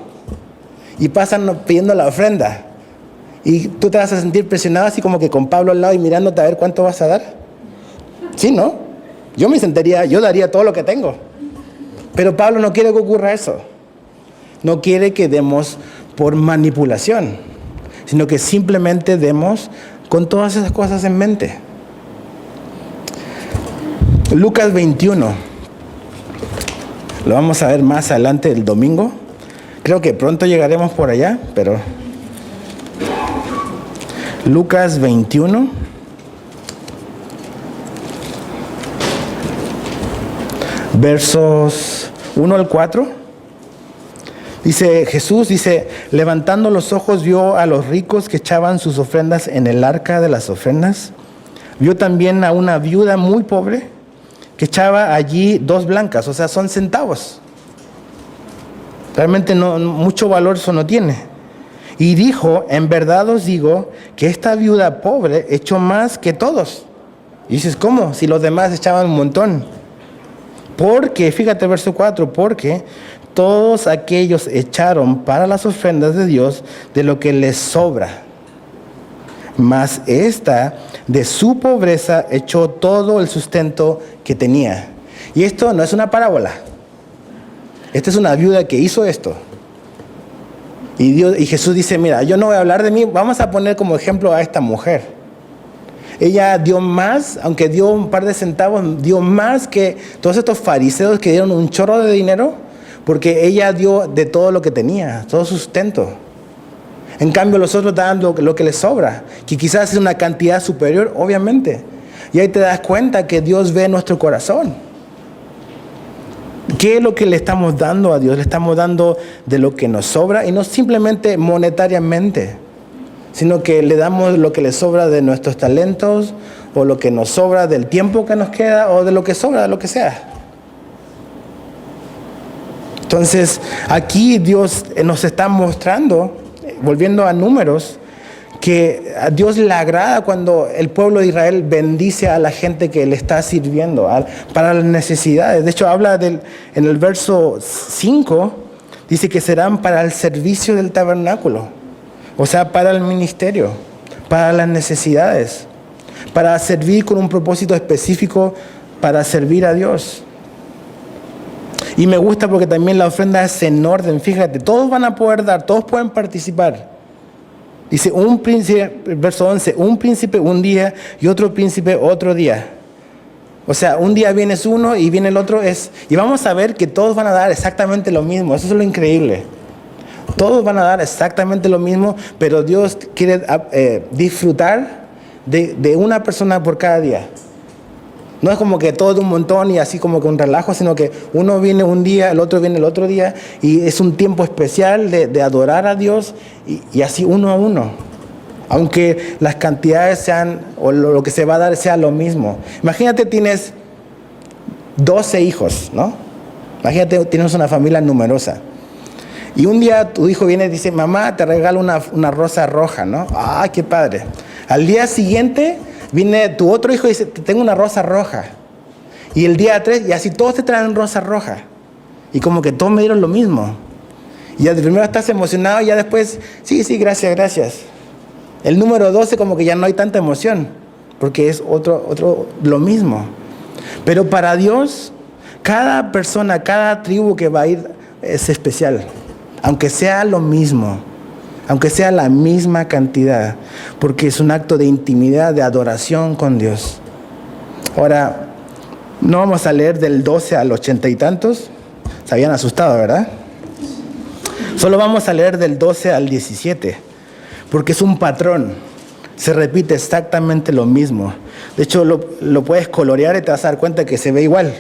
Y pasan pidiendo la ofrenda. Y tú te vas a sentir presionado así como que con Pablo al lado y mirándote a ver cuánto vas a dar. Sí, ¿no? Yo daría todo lo que tengo. Pero Pablo no quiere que ocurra eso. No quiere que demos por manipulación, sino que simplemente demos con todas esas cosas en mente. Lucas 21. Lo vamos a ver más adelante el domingo. Creo que pronto llegaremos por allá, pero Lucas 21. Versos 1 al 4. Dice Jesús, levantando los ojos vio a los ricos que echaban sus ofrendas en el arca de las ofrendas. Vio también a una viuda muy pobre que echaba allí 2 blancas, o sea, son centavos. Realmente mucho valor eso no tiene. Y dijo, en verdad os digo que esta viuda pobre echó más que todos. Y dices, ¿cómo? Si los demás echaban un montón. Porque, fíjate verso 4, porque todos aquellos echaron para las ofrendas de Dios de lo que les sobra. Mas esta, de su pobreza, echó todo el sustento que tenía. Y esto no es una parábola. Esta es una viuda que hizo esto. Y Jesús dice, mira, yo no voy a hablar de mí, vamos a poner como ejemplo a esta mujer. Ella dio más, aunque dio un par de centavos, dio más que todos estos fariseos que dieron un chorro de dinero, porque ella dio de todo lo que tenía, todo su sustento. En cambio, los otros dan lo que les sobra, que quizás es una cantidad superior, obviamente. Y ahí te das cuenta que Dios ve nuestro corazón. ¿Qué es lo que le estamos dando a Dios? Le estamos dando de lo que nos sobra, y no simplemente monetariamente, sino que le damos lo que le sobra de nuestros talentos, o lo que nos sobra del tiempo que nos queda, o de lo que sobra, de lo que sea. Entonces, aquí Dios nos está mostrando, volviendo a Números, que a Dios le agrada cuando el pueblo de Israel bendice a la gente que le está sirviendo para las necesidades. De hecho, habla en el verso 5, dice que serán para el servicio del tabernáculo, o sea, para el ministerio, para las necesidades, para servir con un propósito específico, para servir a Dios. Y me gusta porque también la ofrenda es en orden. Fíjate, todos van a poder dar, todos pueden participar. Dice un príncipe, verso 11, un príncipe un día y otro príncipe otro día. O sea, un día vienes uno y viene el otro. Y vamos a ver que todos van a dar exactamente lo mismo. Eso es lo increíble. Todos van a dar exactamente lo mismo, pero Dios quiere disfrutar de una persona por cada día. No es como que todo de un montón y así como que un relajo, sino que uno viene un día, el otro viene el otro día, y es un tiempo especial de adorar a Dios y así uno a uno. Aunque las cantidades sean, o lo que se va a dar sea lo mismo. Imagínate, tienes 12 hijos, ¿no? Imagínate, tienes una familia numerosa. Y un día tu hijo viene y dice, mamá, te regalo una rosa roja, ¿no? ¡Ah, qué padre! Al día siguiente viene tu otro hijo y dice, tengo una rosa roja. Y el día 3, y así todos te traen rosa roja. Y como que todos me dieron lo mismo. Y ya de primero estás emocionado y ya después, sí, gracias. El número 12 como que ya no hay tanta emoción, porque es otro lo mismo. Pero para Dios, cada persona, cada tribu que va a ir es especial. Aunque sea lo mismo, aunque sea la misma cantidad, porque es un acto de intimidad, de adoración con Dios. Ahora, no vamos a leer del 12 al 80 y tantos. Se habían asustado, ¿verdad? Solo vamos a leer del 12 al 17, porque es un patrón. Se repite exactamente lo mismo. De hecho, lo puedes colorear y te vas a dar cuenta que se ve igual.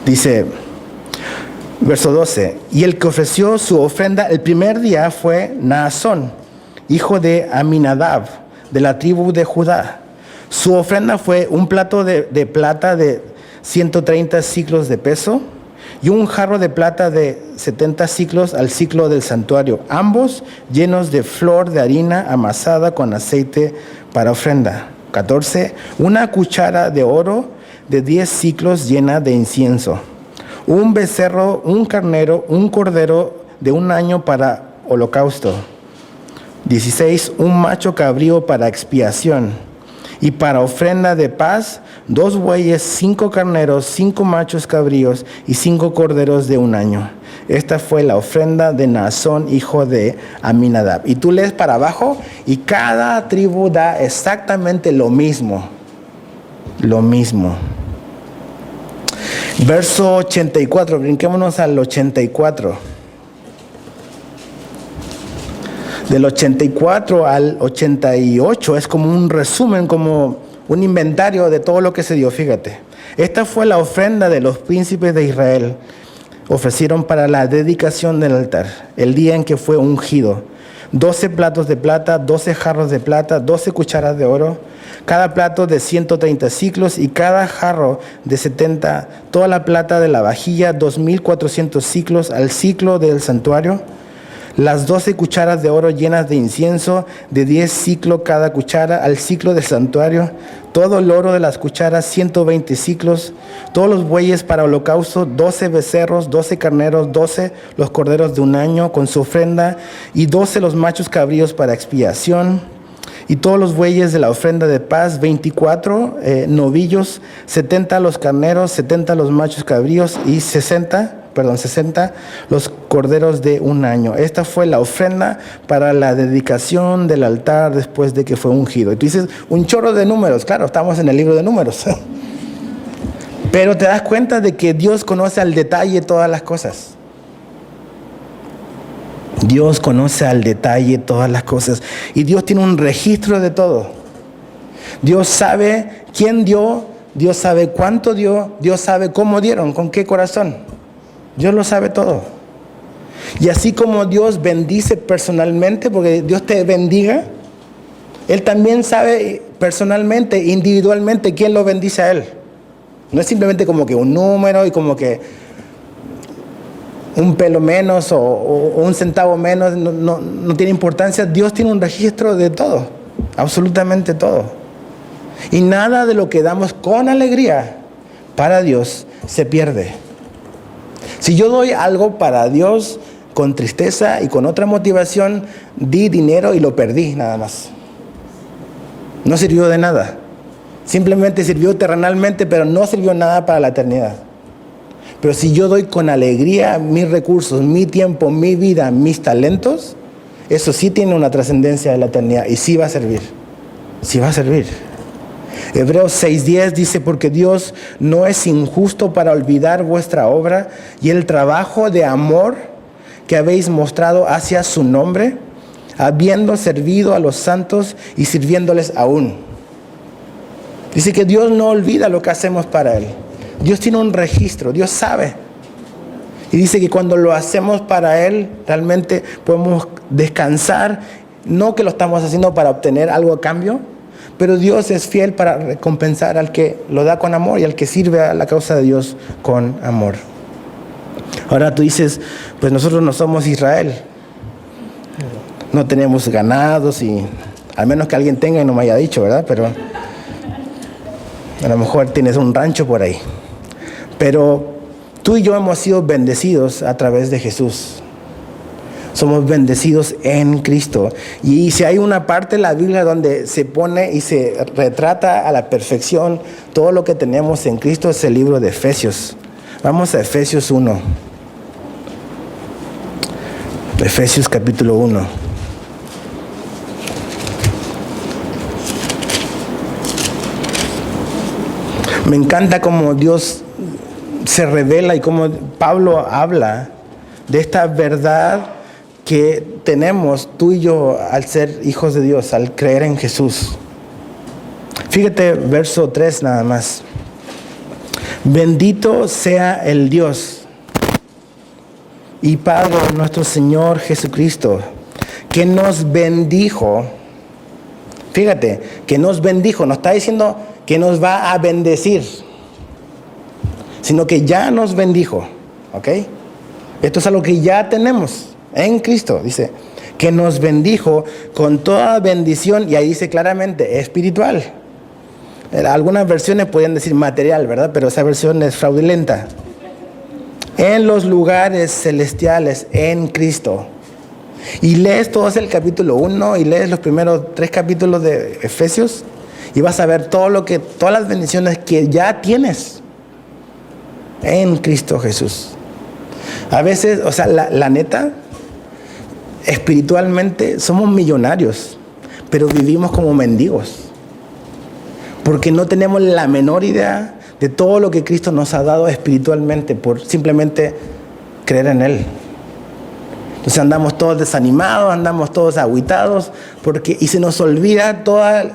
Dice, verso 12, y el que ofreció su ofrenda el primer día fue Naasón, hijo de Aminadab, de la tribu de Judá. Su ofrenda fue un plato de plata de 130 siclos de peso y un jarro de plata de 70 siclos al siclo del santuario, ambos llenos de flor de harina amasada con aceite para ofrenda. 14, una cuchara de oro de 10 siclos llena de incienso, un becerro, un carnero, un cordero de un año para holocausto. 16, un macho cabrío para expiación. Y para ofrenda de paz, 2 bueyes, 5 carneros, 5 machos cabríos y 5 corderos de un año. Esta fue la ofrenda de Naasón, hijo de Aminadab. Y tú lees para abajo y cada tribu da exactamente lo mismo. Lo mismo. Verso 84, brinquémonos al 84. Del 84 al 88 es como un resumen, como un inventario de todo lo que se dio, fíjate. Esta fue la ofrenda de los príncipes de Israel. Ofrecieron para la dedicación del altar, el día en que fue ungido. 12 platos de plata, 12 jarros de plata, 12 cucharas de oro, cada plato de 130 siclos y cada jarro de 70, toda la plata de la vajilla, 2,400 siclos al siclo del santuario. Las 12 cucharas de oro llenas de incienso, de 10 siclos cada cuchara al siclo del santuario. Todo el oro de las cucharas, 120 siclos. Todos los bueyes para holocausto, 12 becerros, 12 carneros, 12 los corderos de un año con su ofrenda y 12 los machos cabríos para expiación. Y todos los bueyes de la ofrenda de paz, 24 novillos, 70 los carneros, 70 los machos cabríos y 60 los corderos de un año. Esta fue la ofrenda para la dedicación del altar después de que fue ungido. Y tú dices, un chorro de números. Claro, estamos en el libro de números. Pero te das cuenta de que Dios conoce al detalle todas las cosas. Dios conoce al detalle todas las cosas. Y Dios tiene un registro de todo. Dios sabe quién dio, Dios sabe cuánto dio, Dios sabe cómo dieron, con qué corazón. Dios lo sabe todo. Y así como Dios bendice personalmente, porque Dios te bendiga, Él también sabe personalmente, individualmente, quién lo bendice a Él. No es simplemente como que un número y como que un pelo menos o un centavo menos, no tiene importancia. Dios tiene un registro de todo, absolutamente todo. Y nada de lo que damos con alegría para Dios se pierde. Si yo doy algo para Dios con tristeza y con otra motivación, di dinero y lo perdí nada más. No sirvió de nada. Simplemente sirvió terrenalmente, pero no sirvió nada para la eternidad. Pero si yo doy con alegría mis recursos, mi tiempo, mi vida, mis talentos, eso sí tiene una trascendencia de la eternidad y sí va a servir. Sí va a servir. Hebreos 6:10 dice, porque Dios no es injusto para olvidar vuestra obra y el trabajo de amor que habéis mostrado hacia su nombre, habiendo servido a los santos y sirviéndoles aún. Dice que Dios no olvida lo que hacemos para Él. Dios tiene un registro, Dios sabe. Y dice que cuando lo hacemos para Él, realmente podemos descansar, no que lo estamos haciendo para obtener algo a cambio, pero Dios es fiel para recompensar al que lo da con amor y al que sirve a la causa de Dios con amor. Ahora tú dices, pues nosotros no somos Israel. No tenemos ganados y al menos que alguien tenga y no me haya dicho, ¿verdad? Pero a lo mejor tienes un rancho por ahí. Pero tú y yo hemos sido bendecidos a través de Jesús. Somos bendecidos en Cristo. Y si hay una parte de la Biblia donde se pone y se retrata a la perfección todo lo que tenemos en Cristo, es el libro de Efesios. Vamos a Efesios 1. Efesios capítulo 1. Me encanta cómo Dios se revela y cómo Pablo habla de esta verdad que tenemos tú y yo al ser hijos de Dios, al creer en Jesús. Fíjate, verso 3 nada más. Bendito sea el Dios y Padre de nuestro Señor Jesucristo, que nos bendijo. Fíjate, que nos bendijo, no está diciendo que nos va a bendecir, sino que ya nos bendijo, ¿ok? Esto es algo que ya tenemos en Cristo, dice, que nos bendijo con toda bendición, y ahí dice claramente, espiritual. Algunas versiones podrían decir material, ¿verdad? Pero esa versión es fraudulenta. En los lugares celestiales, en Cristo. Y lees todo el capítulo 1 y lees los primeros 3 capítulos de Efesios y vas a ver todas las bendiciones que ya tienes en Cristo Jesús. A veces, o sea, la neta, espiritualmente somos millonarios, pero vivimos como mendigos. Porque no tenemos la menor idea de todo lo que Cristo nos ha dado espiritualmente por simplemente creer en Él. Entonces andamos todos desanimados, andamos todos agüitados, y se nos olvida toda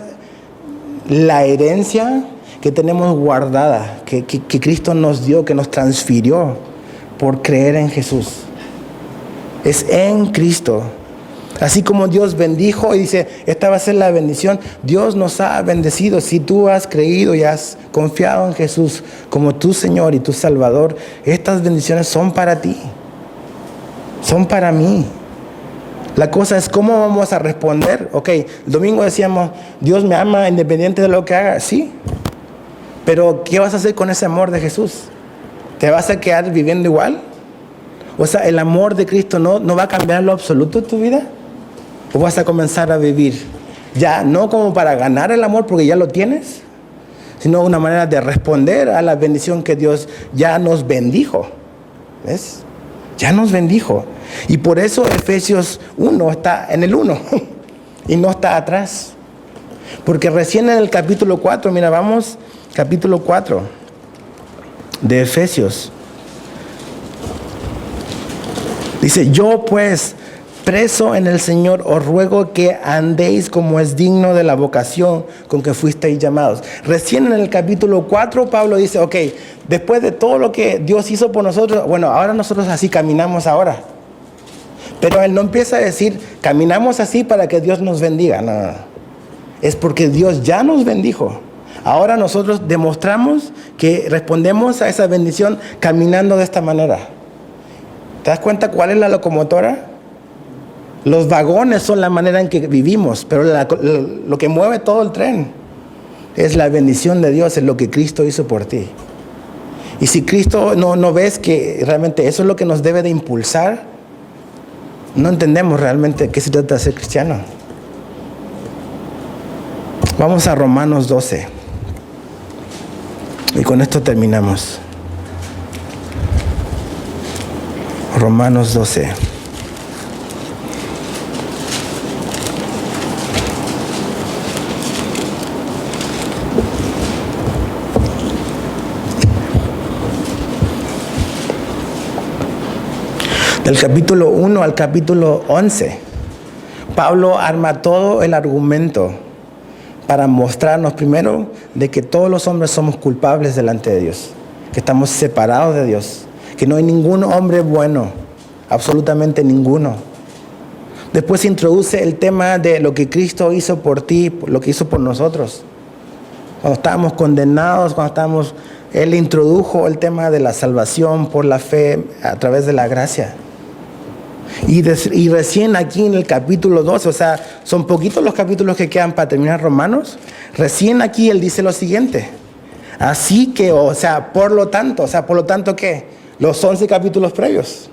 la herencia que tenemos guardada, que Cristo nos dio, que nos transfirió por creer en Jesús. Es en Cristo. Así como Dios bendijo y dice, esta va a ser la bendición, Dios nos ha bendecido. Si tú has creído y has confiado en Jesús como tu Señor y tu Salvador, estas bendiciones son para ti. Son para mí. La cosa es cómo vamos a responder. Ok, el domingo decíamos, Dios me ama independiente de lo que haga. Sí, pero ¿qué vas a hacer con ese amor de Jesús? ¿Te vas a quedar viviendo igual? O sea, ¿el amor de Cristo no va a cambiar lo absoluto de tu vida? ¿O vas a comenzar a vivir ya no como para ganar el amor porque ya lo tienes, sino una manera de responder a la bendición que Dios ya nos bendijo? ¿Ves? Ya nos bendijo. Y por eso Efesios 1 está en el 1 y no está atrás. Porque recién en el capítulo 4, mira, vamos, capítulo 4 de Efesios. Dice, yo pues, preso en el Señor, os ruego que andéis como es digno de la vocación con que fuisteis llamados. Recién en el capítulo 4, Pablo dice, ok, después de todo lo que Dios hizo por nosotros, bueno, ahora nosotros así caminamos ahora. Pero él no empieza a decir, caminamos así para que Dios nos bendiga. No. Es porque Dios ya nos bendijo. Ahora nosotros demostramos que respondemos a esa bendición caminando de esta manera. ¿Te das cuenta cuál es la locomotora? Los vagones son la manera en que vivimos, pero lo que mueve todo el tren es la bendición de Dios, es lo que Cristo hizo por ti. Y si Cristo no ves que realmente eso es lo que nos debe de impulsar, no entendemos realmente qué se trata de ser cristiano. Vamos a Romanos 12. Y con esto terminamos. Romanos 12. Del capítulo 1 al capítulo 11, Pablo arma todo el argumento para mostrarnos primero de que todos los hombres somos culpables delante de Dios, que estamos separados de Dios, que no hay ningún hombre bueno, absolutamente ninguno. Después se introduce el tema de lo que Cristo hizo por ti, lo que hizo por nosotros. Cuando estábamos condenados, Él introdujo el tema de la salvación por la fe a través de la gracia. Y recién aquí en el capítulo 12, o sea, son poquitos los capítulos que quedan para terminar Romanos. Recién aquí Él dice lo siguiente. Así que, por lo tanto, ¿qué? Los 11 capítulos previos.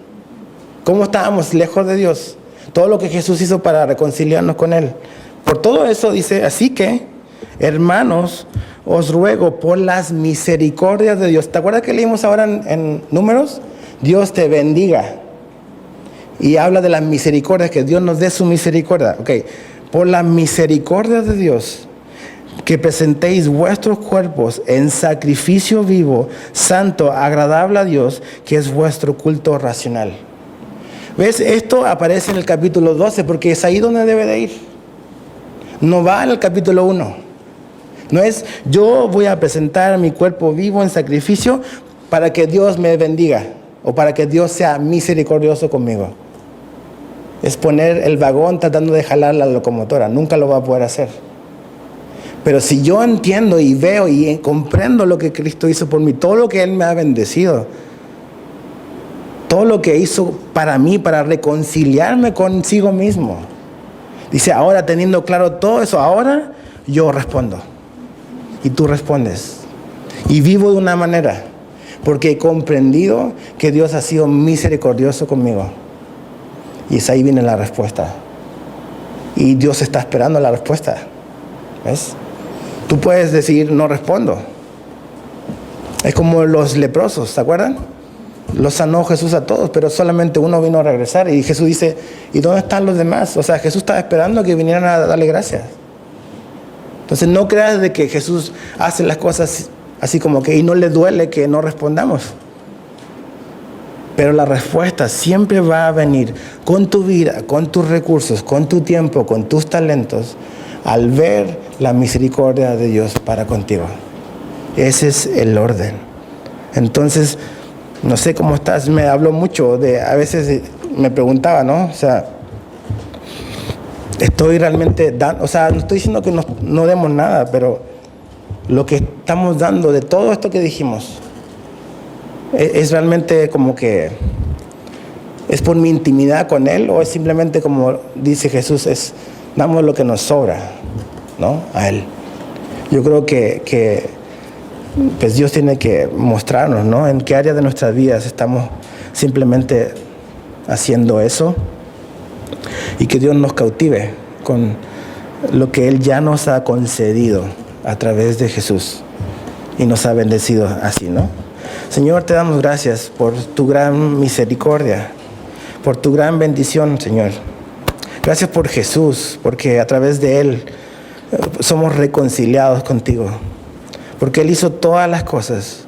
¿Cómo estábamos lejos de Dios? Todo lo que Jesús hizo para reconciliarnos con Él. Por todo eso dice, así que, hermanos, os ruego por las misericordias de Dios. ¿Te acuerdas que leímos ahora en Números? Dios te bendiga. Y habla de las misericordias, que Dios nos dé su misericordia. Ok, por las misericordias de Dios, que presentéis vuestros cuerpos en sacrificio vivo, santo, agradable a Dios, que es vuestro culto racional. ¿Ves? Esto aparece en el capítulo 12 porque es ahí donde debe de ir. No va en el capítulo 1. No es yo voy a presentar mi cuerpo vivo en sacrificio para que Dios me bendiga o para que Dios sea misericordioso conmigo. Es poner el vagón tratando de jalar la locomotora. Nunca lo va a poder hacer. Pero si yo entiendo y veo y comprendo lo que Cristo hizo por mí, todo lo que Él me ha bendecido, todo lo que hizo para mí, para reconciliarme consigo mismo. Dice, ahora teniendo claro todo eso, ahora yo respondo. Y tú respondes. Y vivo de una manera, porque he comprendido que Dios ha sido misericordioso conmigo. Y es ahí viene la respuesta. Y Dios está esperando la respuesta. ¿Ves? Tú puedes decir, no respondo. Es como los leprosos, ¿se acuerdan? Los sanó Jesús a todos, pero solamente uno vino a regresar. Y Jesús dice, ¿y dónde están los demás? O sea, Jesús estaba esperando que vinieran a darle gracias. Entonces no creas de que Jesús hace las cosas así como que y no le duele que no respondamos. Pero la respuesta siempre va a venir con tu vida, con tus recursos, con tu tiempo, con tus talentos, al ver la misericordia de Dios para contigo. Ese es el orden. Entonces, no sé cómo estás, me habló mucho a veces me preguntaba, ¿no? O sea, estoy realmente dando, o sea, no estoy diciendo que no demos nada, pero lo que estamos dando de todo esto que dijimos, ¿es realmente como que es por mi intimidad con Él o es simplemente como dice Jesús, damos lo que nos sobra, ¿no? A Él. Yo creo que pues Dios tiene que mostrarnos, ¿no? En qué área de nuestras vidas estamos simplemente haciendo eso y que Dios nos cautive con lo que Él ya nos ha concedido a través de Jesús y nos ha bendecido así, ¿no? Señor, te damos gracias por tu gran misericordia, por tu gran bendición, Señor. Gracias por Jesús, porque a través de Él somos reconciliados contigo, porque Él hizo todas las cosas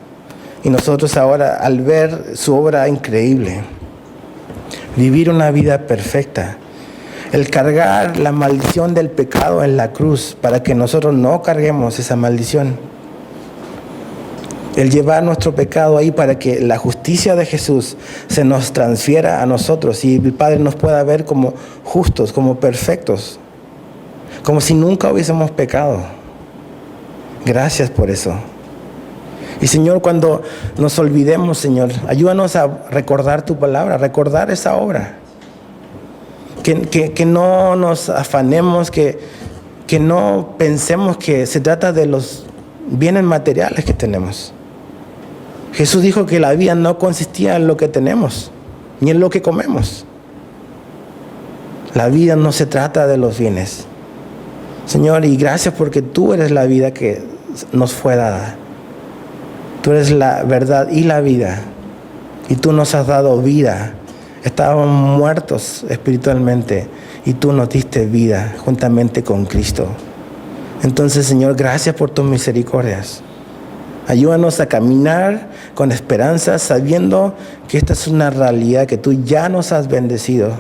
y nosotros ahora, al ver su obra increíble, vivir una vida perfecta, el cargar la maldición del pecado en la cruz para que nosotros no carguemos esa maldición, el llevar nuestro pecado ahí para que la justicia de Jesús se nos transfiera a nosotros y el Padre nos pueda ver como justos, como perfectos, como si nunca hubiésemos pecado. Gracias por eso. Y Señor, cuando nos olvidemos, Señor, ayúdanos a recordar tu palabra, a recordar esa obra. Que no nos afanemos, que no pensemos que se trata de los bienes materiales que tenemos. Jesús dijo que la vida no consistía en lo que tenemos, ni en lo que comemos. La vida no se trata de los bienes. Señor, y gracias porque tú eres la vida que nos fue dada. Tú eres la verdad y la vida. Y tú nos has dado vida. Estábamos muertos espiritualmente y tú nos diste vida juntamente con Cristo. Entonces, Señor, gracias por tus misericordias. Ayúdanos a caminar con esperanza, sabiendo que esta es una realidad, que tú ya nos has bendecido.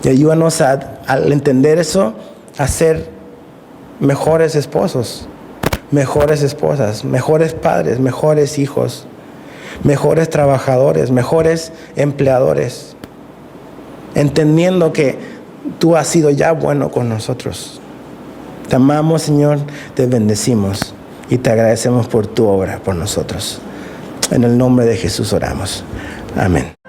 Y ayúdanos al entender eso, a ser mejores esposos, mejores esposas, mejores padres, mejores hijos, mejores trabajadores, mejores empleadores, entendiendo que tú has sido ya bueno con nosotros. Te amamos, Señor, te bendecimos y te agradecemos por tu obra, por nosotros. En el nombre de Jesús oramos. Amén.